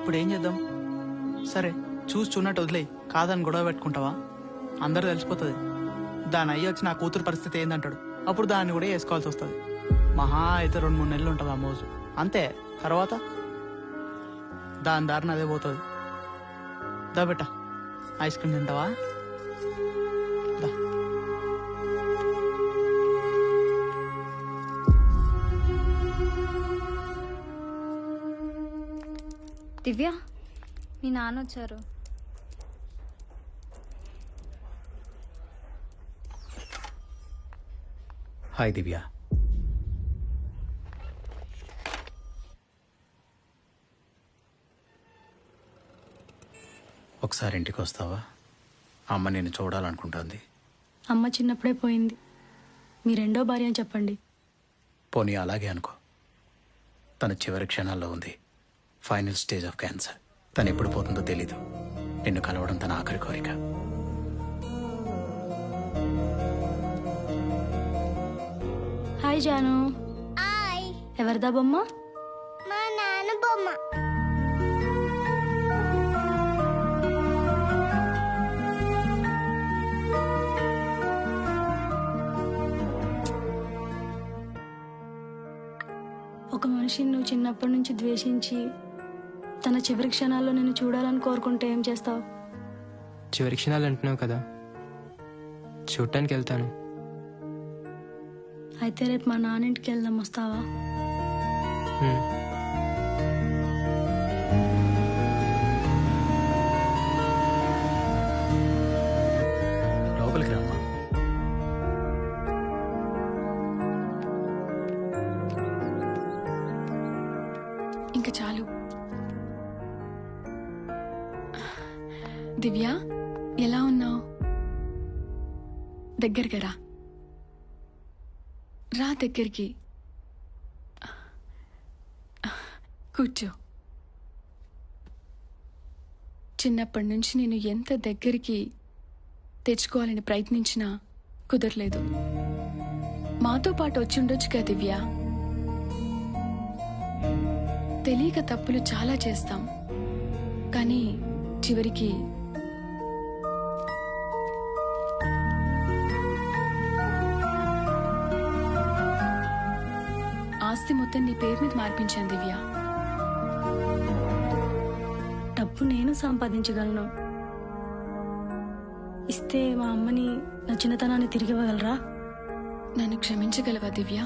ఇప్పుడు ఏం చేద్దాం? సరే చూసి చూన్నట్టు వదిలే, కాదని గొడవ పెట్టుకుంటావా? అందరూ తెలిసిపోతుంది. దాని అయ్యి వచ్చి నా కూతురు పరిస్థితి ఏందంటాడు. అప్పుడు దాన్ని కూడా వేసుకోవాల్సి వస్తుంది. మహా అయితే 2-3 నెలలు ఉంటుంది ఆ మోజు. అంతే. తర్వాత దాని దారిన అదే పోతుంది. దా బెట్ట, ఐస్ క్రీమ్ తింటావా? దా. దివ్య, మీ నాన్న వచ్చారు. హాయ్ దివ్య. ఒకసారి ఇంటికి వస్తావా? అమ్మ నేను చూడాలనుకుంటుంది. అమ్మ చిన్నప్పుడే పోయింది. మీ రెండో భార్య అని చెప్పండి. పోనీ అలాగే అనుకో. తన చివరి క్షణాల్లో ఉంది. Final stage of cancer. తను ఎప్పుడు పోతుందో తెలీదు. నిన్ను కలవడం తన ఆఖరి కోరిక. హాయ్ జాను. హాయ్. ఎవరిదా బొమ్మ? మా నాన్న బొమ్మ. ఒక మనిషిని నువ్వు చిన్నప్పటి నుంచి ద్వేషించి తన చివరి క్షణాల్లో నేను చూడాలని కోరుకుంటే ఏం చేస్తావు? చివరి క్షణాలు అంటున్నావు కదా, చూడటానికి వెళ్తాను. అయితే రేపు మా నాన్నింటికి వెళ్దాం, వస్తావా? లోపలికి రామ్మా. ఇంకా చాలు. దివ్య, ఎలా ఉన్నావు? దగ్గరికి రా. రా దగ్గరికి. కూర్చో. చిన్నప్పటి నుంచి నేను ఎంత దగ్గరికి తెచ్చుకోవాలని ప్రయత్నించినా కుదరలేదు. మాతో పాటు వచ్చి ఉండొచ్చు కదా దివ్య. తెలియక తప్పులు చాలా చేస్తాం, కానీ చివరికి ఆస్తి మొత్తం నీ పేరు మీద మార్పించాను దివ్య. డబ్బు నేను సంపాదించగలను. ఇస్తే మా అమ్మని నా చిన్నతనాన్ని తిరిగి ఇవ్వగలరా? నన్ను క్షమించగలవా దివ్య?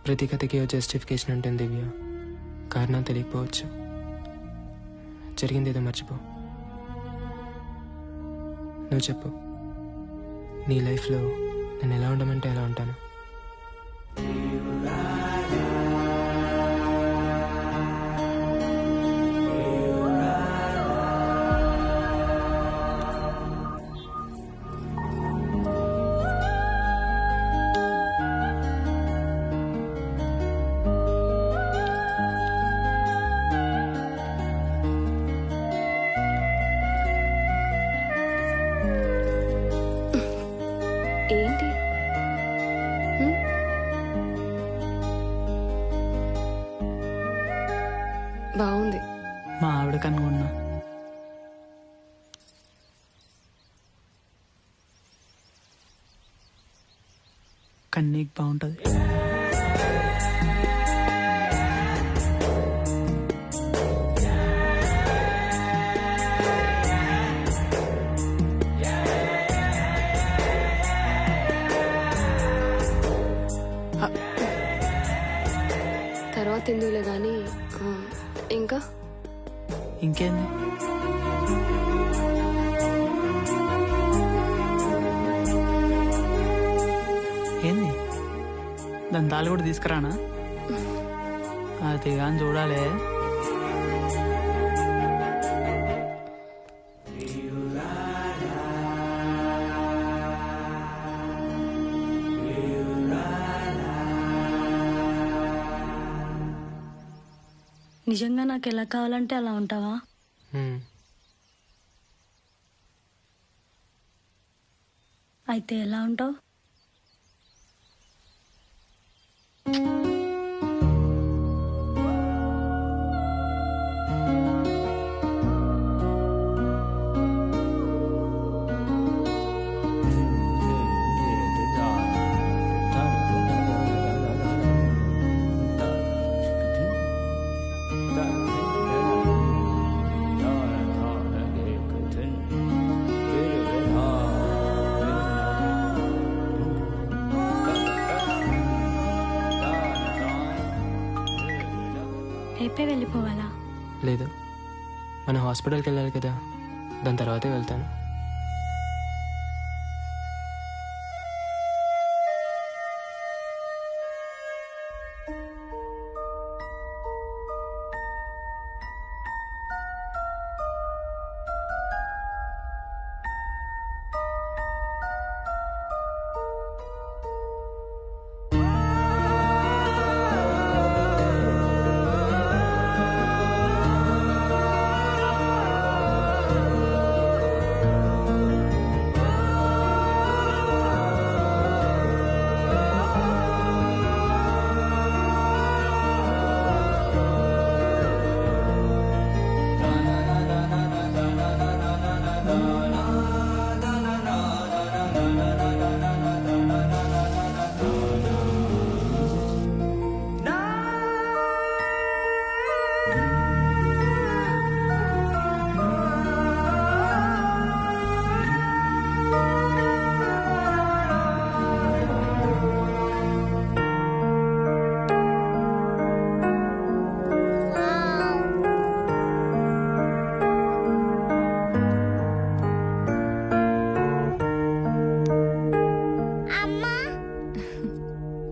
ప్రతి కథకి ఓ జస్టిఫికేషన్ ఉంటుంది దివ్య. కారణం తెలియకపోవచ్చు. జరిగింది ఏదో మర్చిపో. నువ్వు చెప్పు, నీ లైఫ్లో నేను ఎలా ఉండమంటే ఎలా ఉంటాను. ఏంటి? బాగుంది. మా ఆవిడ కనుగొన్నా. కానీ నీకు బాగుంటుంది. తర్వాత ఎందుకులే కానీ ఇంకా ఇంకేంది? ఏంది? దాని తాళి కూడా తీసుకురానా? అది కానీ చూడాలి. నిజంగా నాకు ఎలా కావాలంటే అలా ఉంటావా? అయితే ఎలా ఉంటావు? రేపే వెళ్ళిపోవాలా? లేదు, మనం హాస్పిటల్కి వెళ్ళాలి కదా, దాని తర్వాతే వెళ్తాను.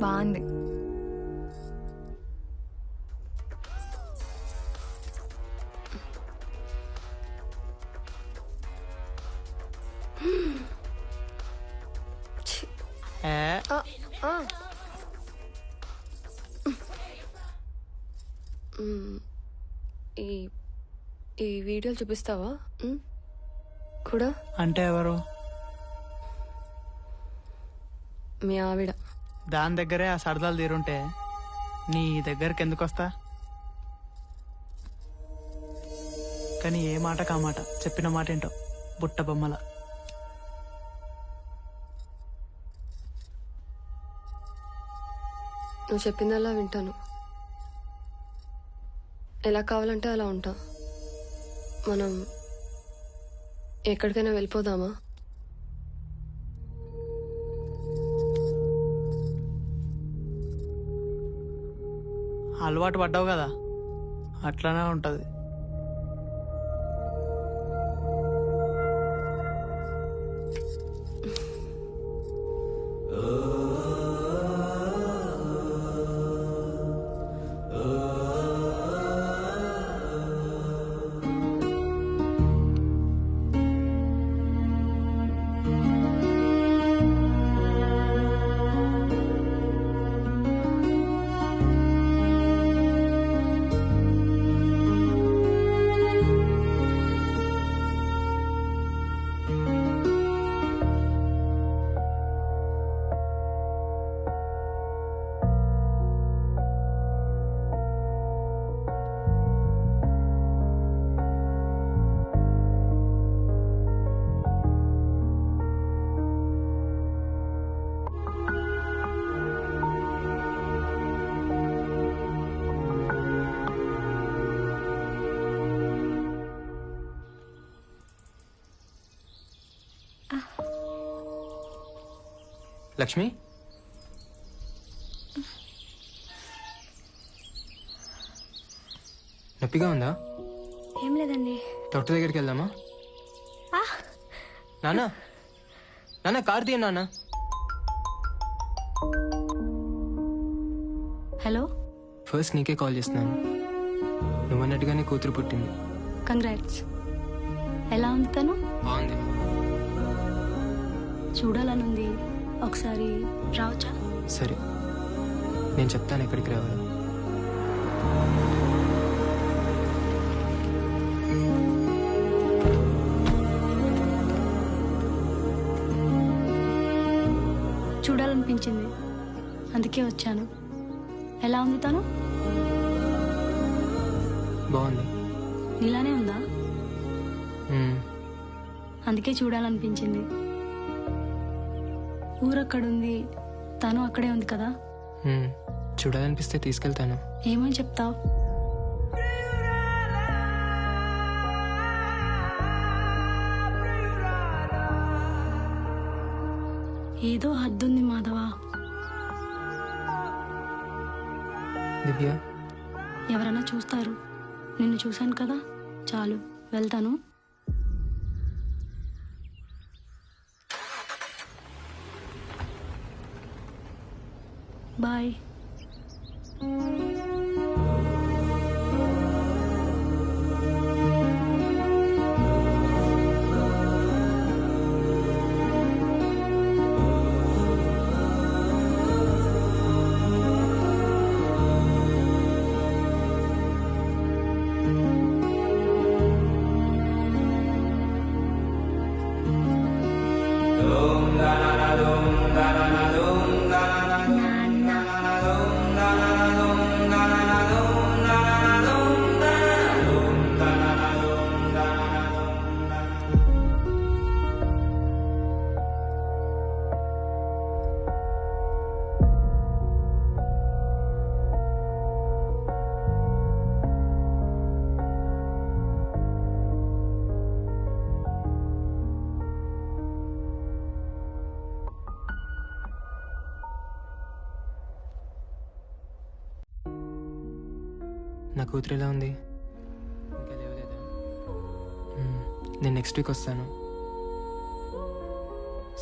బాగుంది. ఈ వీడియోలు చూపిస్తావా కూడా? అంటే ఎవరు? మీ ఆవిడ. దాని దగ్గరే ఆ సరదాలు తీరుంటే నీ దగ్గరికి ఎందుకు వస్తా? కానీ ఏ మాట కామాట చెప్పిన మాట ఏంటో బుట్ట బొమ్మల. నువ్వు చెప్పిందల్లా వింటాను. ఎలా కావాలంటే అలా ఉంటా. మనం ఎక్కడికైనా వెళ్ళిపోదామా? అలవాటు పడ్డావు కదా, అట్లానే ఉంటుంది. లక్ష్మి, నొప్పిగా ఉందా? ఏం లేదండి. డాక్టర్ దగ్గరికి వెళ్దామా? నాన్న నాన్న కార్ తీయ నాన్న. హలో, ఫస్ట్ నీకే కాల్ చేస్తున్నాను. నువ్వన్నట్టుగానే కూతురు పుట్టింది. కంగ్రాట్స్. ఎలా ఉంది తను? బాగుంది. చూడాలనుంది. ఒకసారి రావచ్చా? సరే, నేను చెప్తాను ఎక్కడికి రావాలి. చూడాలనిపించింది, అందుకే వచ్చాను. ఎలా ఉంది తను? బాగుంది. నీలానే ఉందా? మ్మ్. అందుకే చూడాలనిపించింది. ఊరక్కడుంది, తను అక్కడే ఉంది కదా. మ్మ్. చూడాలనిపిస్తే తీసుకెళ్తాను. ఏమని చెప్తావు? ఏదో హద్దుంది మాధవ. దివ్య, ఎవరైనా చూస్తారు. నిన్ను చూశాను కదా, చాలు, వెళ్తాను. బాయ్. నా కూతురు ఎలా ఉంది? ఇంకా లేవలేదా? నేను నెక్స్ట్ వీక్ వస్తాను.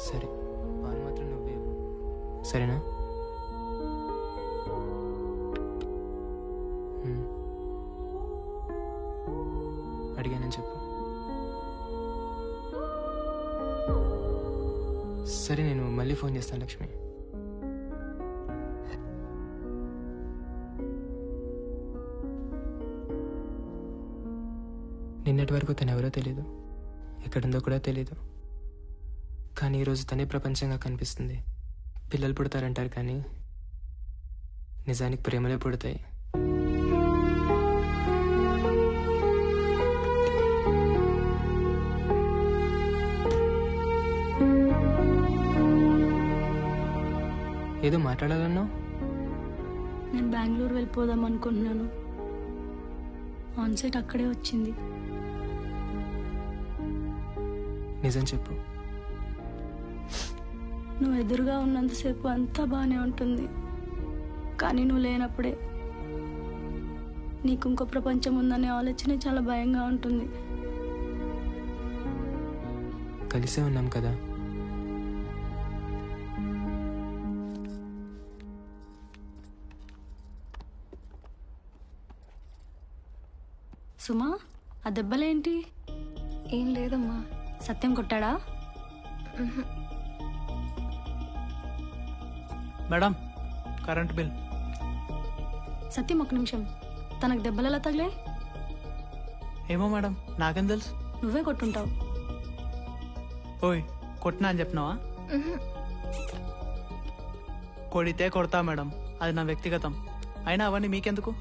సరే, పాలు మాత్రం నువ్వే ఇవ్వు. సరేనా? అడిగానని చెప్పు. సరే, నేను మళ్ళీ ఫోన్ చేస్తాను లక్ష్మి. నిన్నటి వరకు తను ఎవరో తెలీదు, ఎక్కడుందో కూడా తెలీదు. కానీ ఈరోజు తనే ప్రపంచంగా కనిపిస్తుంది. పిల్లలు పుడతారంటారు కానీ నిజానికి ప్రేమలే పుడతాయి. ఏదో మాట్లాడాలన్నావు? నేను బెంగళూరు వెళ్ళిపోదాం అనుకుంటున్నాను. ఆన్సైట్ అక్కడే వచ్చింది. నిజం చెప్పు. నువ్వు ఎదురుగా ఉన్నంతసేపు అంతా బాగానే ఉంటుంది, కానీ నువ్వు లేనప్పుడే నీకు ఇంకో ప్రపంచం ఉందనే ఆలోచన చాలా భయంగా ఉంటుంది. కలిసే ఉన్నాం కదా. సుమా, ఆ దెబ్బలేంటి? ఏం లేదమ్మా. సత్యం కొట్టాడా? Madam, current bill. సత్యం, ఒక నిమిషం. తనకు దెబ్బలు ఎలా తగిలే? ఏమో మేడం, నాకేం తెలుసు. నువ్వే కొట్టుంటావు. ఓయ్, కొట్టినా అని చెప్పినావా? కొడితే కొడతా మేడం, అది నా వ్యక్తిగతం. అయినా అవన్నీ మీకెందుకు?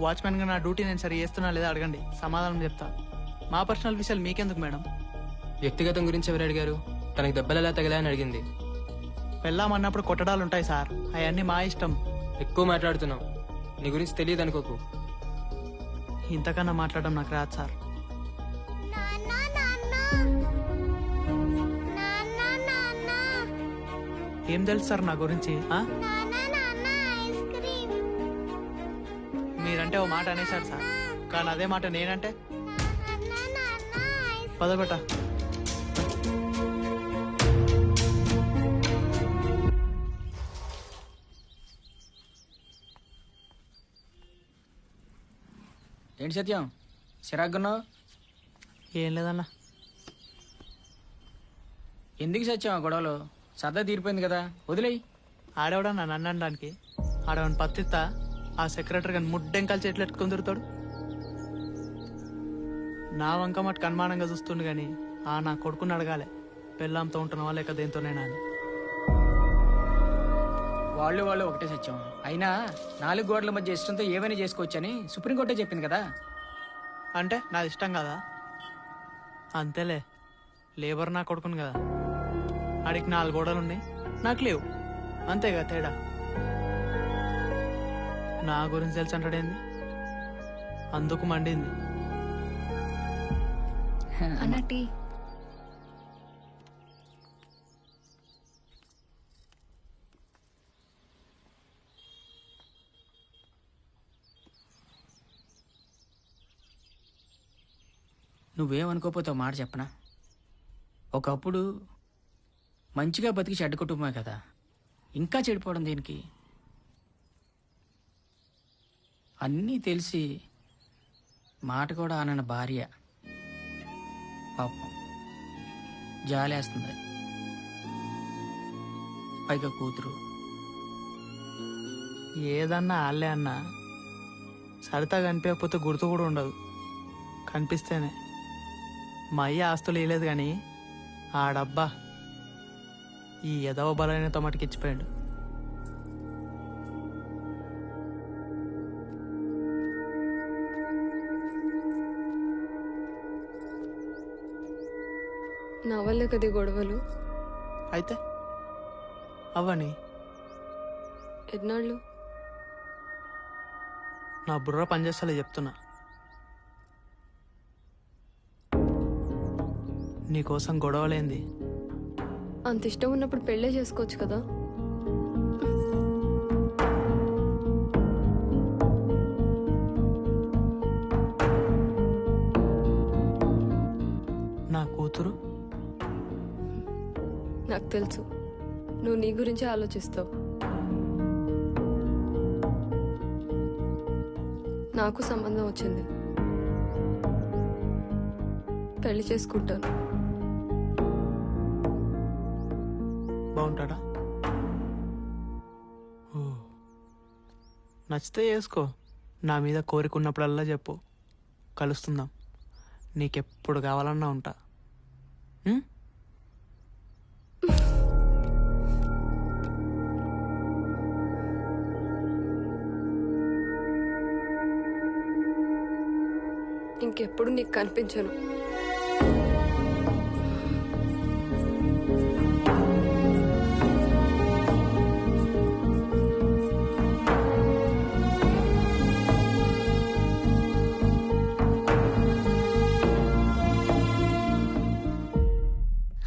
వాచ్మెన్గా నా డ్యూటీ నేను సరి చేస్తున్నా లేదా అడగండి, సమాధానం చెప్తా. మా పర్సనల్ విషయాలు మీకెందుకు మేడం? వ్యక్తిగతం గురించి ఎవరు అడిగారు? తనకి దెబ్బలు ఎలా తగిలా అని అడిగింది. పెళ్ళామన్నప్పుడు కొట్టడాలు ఉంటాయి సార్, అవన్నీ మా ఇష్టం. ఎక్కువ మాట్లాడుతున్నావు. నీ గురించి తెలియదు అనుకోకు. ఇంతకన్నా మాట్లాడడం నాకు రాదు సార్. ఏం తెలుసు సార్ నా గురించి? మీరంటే ఓ మాట అనేసాడు సార్, కానీ అదే మాట నేనంటే పదబెట్ట. ఏంటి సత్యం చిరాకున్నావు? ఏం లేదన్నా. ఎందుకు సత్యం ఆ గొడవలు? సరదా తీరిపోయింది కదా, వదిలేయి. ఆడేవడన్నా నన్ను అనడానికి? ఆడవని పత్తిత్తా ఆ సెక్రటరీ కానీ ముడ్డెంకాలు చేతులు ఎట్టుకొని తిరుగుతాడు. నా వంక మటుకు అనుమానంగా చూస్తుండు కానీ నా కొడుకుని అడగాలి, పెళ్ళాంతో ఉంటున్నావా లేక దేంతోనైనా అని. వాళ్ళు ఒకటే సత్యం. అయినా 4 గోడల మధ్య ఇష్టంతో ఏమైనా చేసుకోవచ్చని సుప్రీంకోర్టే చెప్పింది కదా. అంటే నాది ఇష్టం కదా. అంతేలే, లేబర్ నా కొడుకుని కదా. ఆడికి 4 గోడలు ఉన్నాయి, నాకు లేవు. అంతేగా తేడా. నా గురించి తెలిసి అంటాడేంది, అందుకు మండింది. అన్నట్టి నువ్వేమనుకోపోతే మాట చెప్పనా, ఒకప్పుడు మంచిగా బతికి చెడ్డ కుటుంబమే కదా, ఇంకా చెడిపోవడం దేనికి? అన్నీ తెలిసి మాట కూడా అనన్న భార్య పాపం జాలేస్తుంది. పైగా కూతురు. ఏదన్నా ఆళ్ళే అన్నా సరితా కనిపించకపోతే గుర్తు కూడా ఉండదు, కనిపిస్తేనే. మా అయ్య ఆస్తులు వేయలేదు కానీ ఆడబ్బా ఈ ఎదవ బలైనతో మటుకిచ్చిపోయాడు. నా వల్లే కదా గొడవలు. అయితే అవని ఎన్నాళ్ళు నా బుర్ర పనిచేస్తలే చెప్తున్నా. నీకోసం గొడవలేంది. అంత ఇష్టం ఉన్నప్పుడు పెళ్ళే చేసుకోవచ్చు కదా. నా కూతురు నాకు తెలుసు, నువ్వు నీ గురించి ఆలోచిస్తావు. నాకు సంబంధం వచ్చింది, పెళ్లి చేసుకుంటాను. బాగుంటాడా? ఓ, నచ్చితే చేసుకో. నా మీద కోరిక ఉన్నప్పుడల్లా చెప్పు, కలుస్తుందాం. నీకెప్పుడు కావాలన్నా ఉంటా. ఉం? ఇంకెప్పుడు నీకు కనిపించను.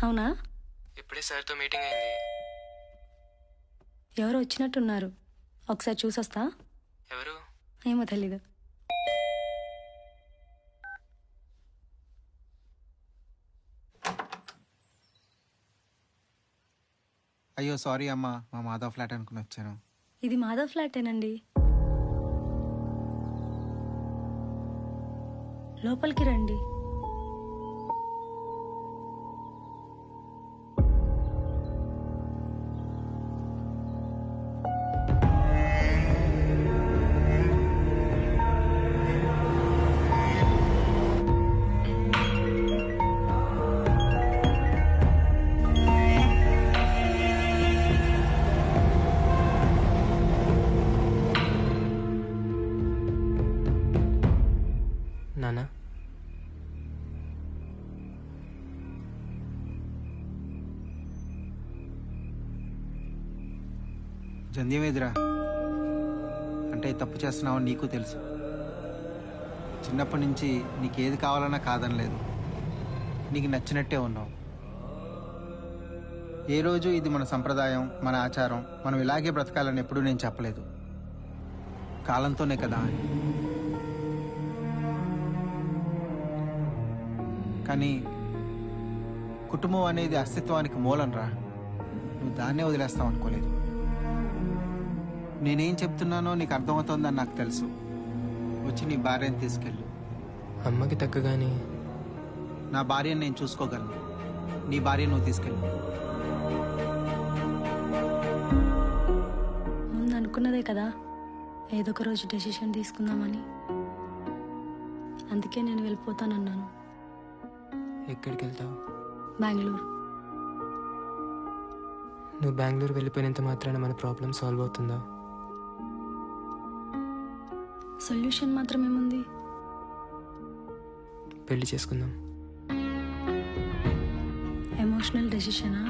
అవునా? ఇప్పుడే సార్తో మీటింగ్ అయింది. ఎవరో వచ్చినట్టున్నారు, ఒకసారి చూసొస్తా. ఎవరు? ఏమో తెలీదు. అయ్యో సారీ అమ్మా, మా మాధవ్ ఫ్లాట్ అనుకుని వచ్చాను. ఇది మాధవ్ ఫ్లాటేనండి. లోపలికి రండి. నానా, జంధ్యమేదిరా అంటే తప్పు చేస్తున్నావని నీకు తెలుసు. చిన్నప్పటి నుంచి నీకేది కావాలన్నా కాదనలేదు, నీకు నచ్చినట్టే ఉన్నావు. ఏ రోజు ఇది మన సంప్రదాయం, మన ఆచారం, మనం ఇలాగే బ్రతకాలని ఎప్పుడూ నేను చెప్పలేదు. కాలంతోనే కదా అని. కానీ కుటుంబం అనేది అస్తిత్వానికి మూలం రా. నువ్వు దాన్నే వదిలేస్తావు అనుకోలేదు. నేనేం చెప్తున్నానో నీకు అర్థమవుతోందని నాకు తెలుసు. వచ్చి నీ భార్యను తీసుకెళ్ళు. అమ్మకి తగ్గగానే నా భార్యను నేను చూసుకోగలను, నీ భార్య నువ్వు తీసుకెళ్ళు. ముందు అనుకున్నదే కదా ఏదో ఒక రోజు డెసిషన్ తీసుకుందామని. అందుకే నేను వెళ్ళిపోతానన్నాను. ఎక్కడికి వెళ్తావు? బెంగళూరు. నువ్వు బెంగళూరు వెళ్ళిపోయినంత మాత్రాన మన ప్రాబ్లం సాల్వ్ అవుతుందా? సొల్యూషన్ మాత్రం ఏముంది? పెళ్లి చేసుకుందాం. ఎమోషనల్ డెసిషనా?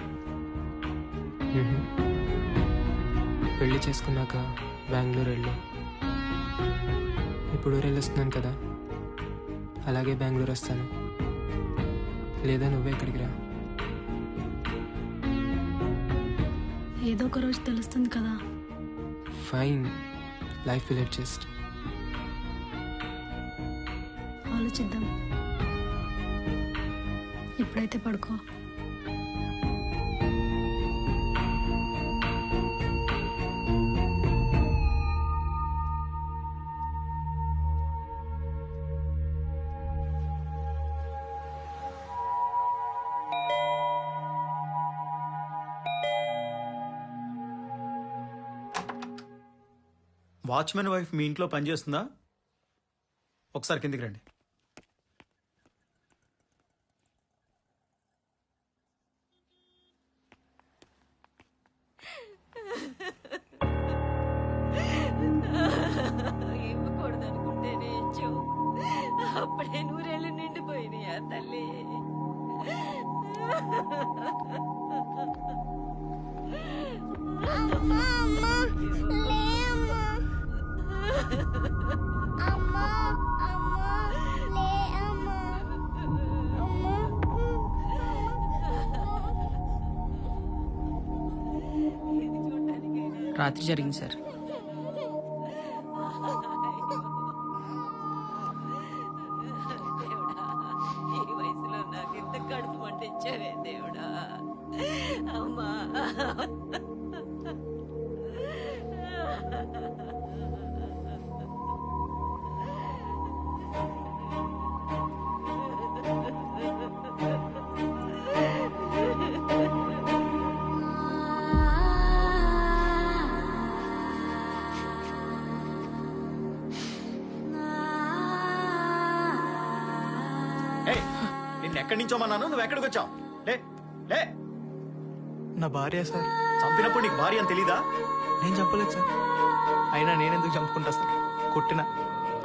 పెళ్లి చేసుకున్నాక బెంగళూరు వెళ్ళు. ఇప్పుడు ఊరు వెళ్ళొస్తున్నాను కదా, అలాగే బెంగళూరు వస్తాను. లేదా నువ్వే ఇక్కడికి రా. ఏదో ఒక రోజు తెలుస్తుంది కదా. Fine, life will adjust. ఆలోచిద్దాం. ఇప్పుడైతే పడుకో. వాచ్మెన్ వైఫ్ మీ ఇంట్లో పనిచేస్తుందా? ఒకసారి కిందికి రండి. ఇవ్వకూడదనుకుంటేనే ఇచ్చావు. అప్పుడే 100 ఏళ్ళు నిండిపోయినాయా తల్లి? అమ్మా అమ్మా లే అమ్మా. అమ్మా అమ్మా లే అమ్మా. అమ్మా రాత్రి జరిగింది సార్. ఈ వయసులో నాకు ఇంత కడుపు మంటించావే దేవుడా. అమ్మా ఎక్కడి నుంచో మన్నాను, నువ్వు ఎక్కడికి వచ్చావు? లే లే. నా భార్య సార్. చంపినప్పుడు నీకు భార్య అని తెలీదా? నేను చంపలేదు సార్. అయినా నేనెందుకు చంపుకుంటా సార్? కొట్టినా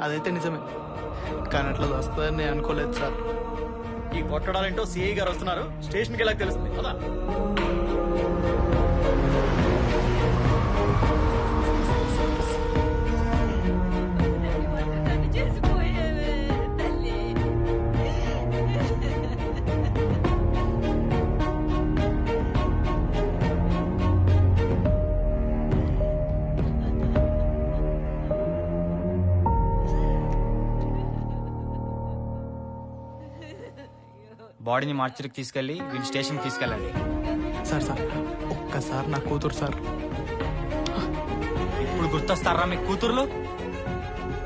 అదైతే నిజమే, కానీ అట్లా వస్తుందని నేను అనుకోలేదు సార్. ఈ కొట్టడాలేంటో సిఐ గారు వస్తున్నారు, స్టేషన్కి వెళ్ళాక తెలుస్తుంది కదా. చేసిపోయేవే తల్లి. బాడీని మార్చికి తీసుకెళ్ళి వీళ్ళ స్టేషన్కి తీసుకెళ్ళండి. సార్ సార్ ఒక్కసారి నా కూతురు సార్. ఇప్పుడు గుర్తొస్తారా మీ కూతుర్లు?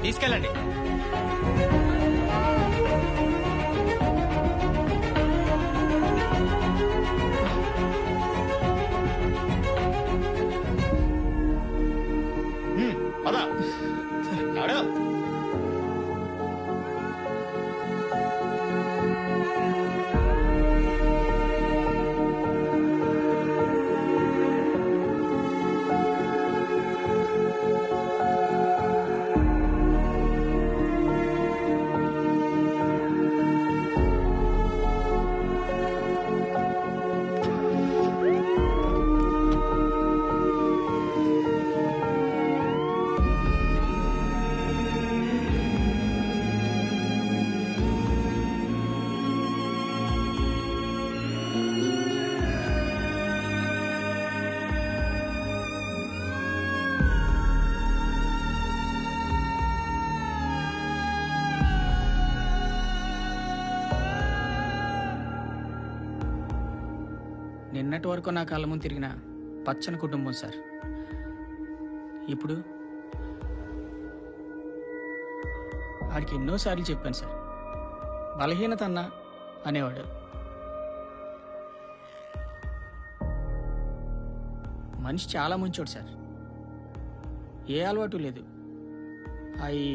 తీసుకెళ్ళండి. పదా నాడు. నిన్నటి వరకు నా కళ్ళ ముందు తిరిగిన పచ్చని కుటుంబం సార్. ఇప్పుడు ఆడికి ఎన్నోసార్లు చెప్పాను సార్, బలహీనత అన్నా అనేవాడు. మనిషి చాలా ముంచోడు సార్. ఏ అలవాటు లేదు, అవి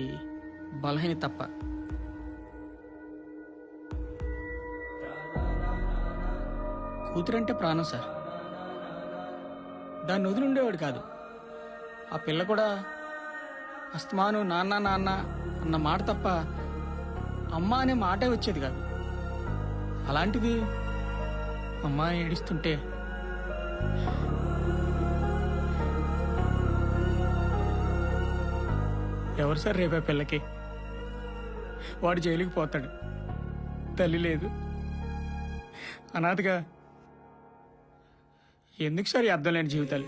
బలహీనత తప్ప. కూతురంటే ప్రాణం సార్. దాన్ని వదిలి ఉండేవాడు కాదు. ఆ పిల్ల కూడా అస్తమాను నాన్న నాన్న అన్న మాట తప్ప అమ్మ అనే మాటే వచ్చేది కాదు. అలాంటిది అమ్మ ఏడుస్తుంటే ఎవరు సార్ రేపే పిల్లకి? వాడు జైలుకి పోతాడు, తల్లి లేదు, అనాథగా. ఎందుకు సార్ ఈ అర్థం లేని జీవితాలు?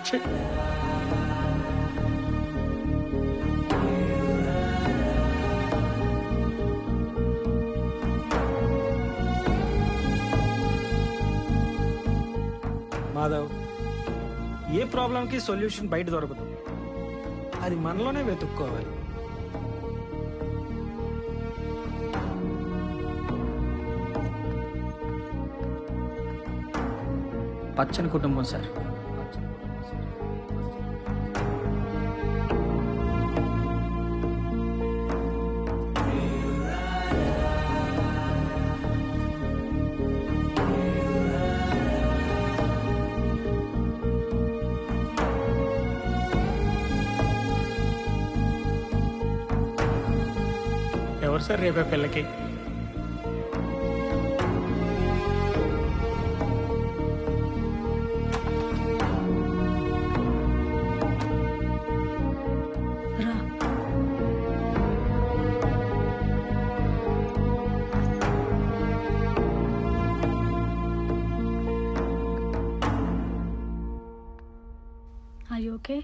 ఛీ! మాధవ్, ఏ ప్రాబ్లంకి సొల్యూషన్ బయట దొరకదు, అది మనలోనే వెతుక్కోవాలి. పచ్చని కుటుంబం సార్. ఎవరు సార్ రేపే పిల్లకి? రా. Are you okay?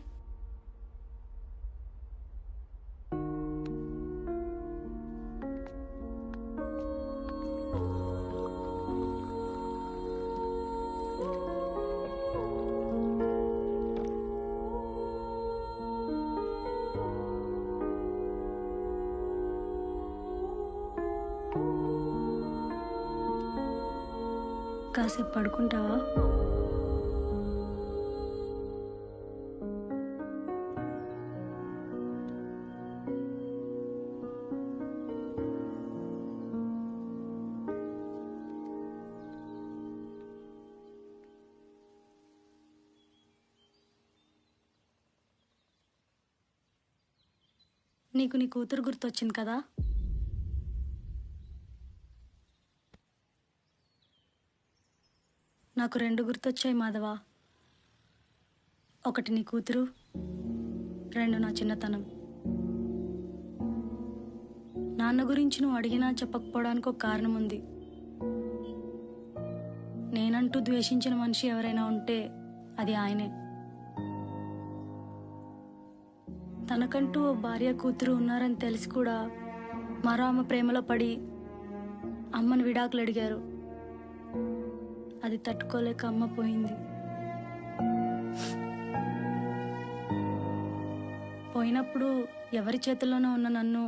కాసేపు పడుకుంటావా? నీకు నీ కూతురు గుర్తొచ్చింది కదా? నాకు 2 గుర్తొచ్చాయి మాధవ. ఒకటి నీ కూతురు, 2 నా చిన్నతనం. నాన్న గురించి నువ్వు అడిగినా చెప్పకపోవడానికి ఒక కారణం ఉంది. నేనంటూ ద్వేషించిన మనిషి ఎవరైనా ఉంటే అది ఆయనే. తనకంటూ ఓ భార్య కూతురు ఉన్నారని తెలిసి కూడా మరో అమ్మ ప్రేమలో పడి అమ్మను విడాకులు అడిగారు. అది తట్టుకోలేక అమ్మ పోయింది. పోయినప్పుడు ఎవరి చేతుల్లోనో ఉన్న నన్ను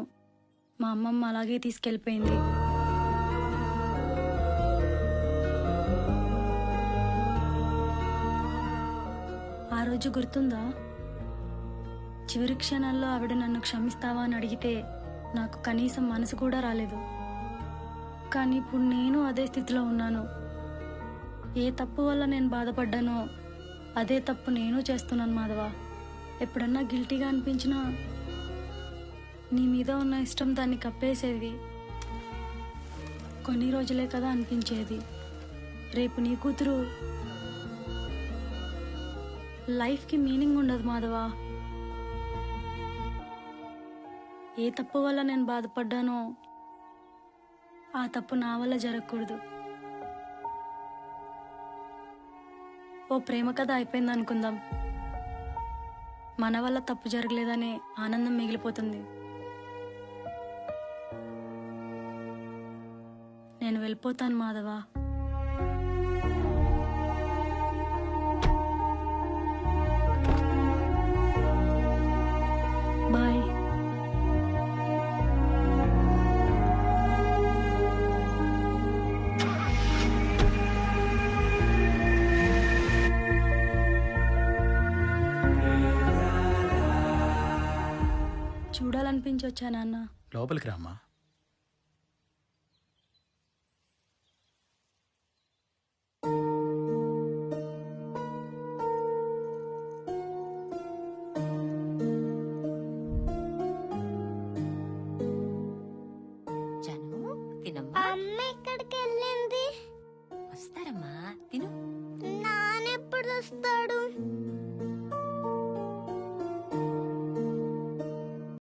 మా అమ్మమ్మ అలాగే తీసుకెళ్ళిపోయింది. ఆ రోజు గుర్తుందా? చివరి క్షణాల్లో ఆవిడ నన్ను క్షమిస్తావా అని అడిగితే నాకు కనీసం మనసు కూడా రాలేదు. కానీ ఇప్పుడు నేను అదే స్థితిలో ఉన్నాను. ఏ తప్పు వల్ల నేను బాధపడ్డానో అదే తప్పు నేను చేస్తున్నాను మాధవ. ఎప్పుడన్నా గిల్టీగా అనిపించినా నీ మీద ఉన్న ఇష్టం దాన్ని కప్పేసేది. కొన్ని రోజులే కదా అనిపించేది. రేపు నీ కూతురు లైఫ్కి మీనింగ్ ఉండదు మాధవ. ఏ తప్పు వల్ల నేను బాధపడ్డానో ఆ తప్పు నా వల్ల జరగకూడదు. ఓ ప్రేమ కథ అయిపోయింది అనుకుందాం. మన వల్ల తప్పు జరగలేదనే ఆనందం మిగిలిపోతుంది. నేను వెళ్ళిపోతాను మాధవ. బాయ్. చూడాలనిపించి వచ్చా నాన్న. లోపలికి రామ్మా. తినమ్మా. అమ్మ ఎక్కడికి వెళ్ళింది? వస్తారమ్మా, తిను. నాన్నెప్పుడు వస్తాడు?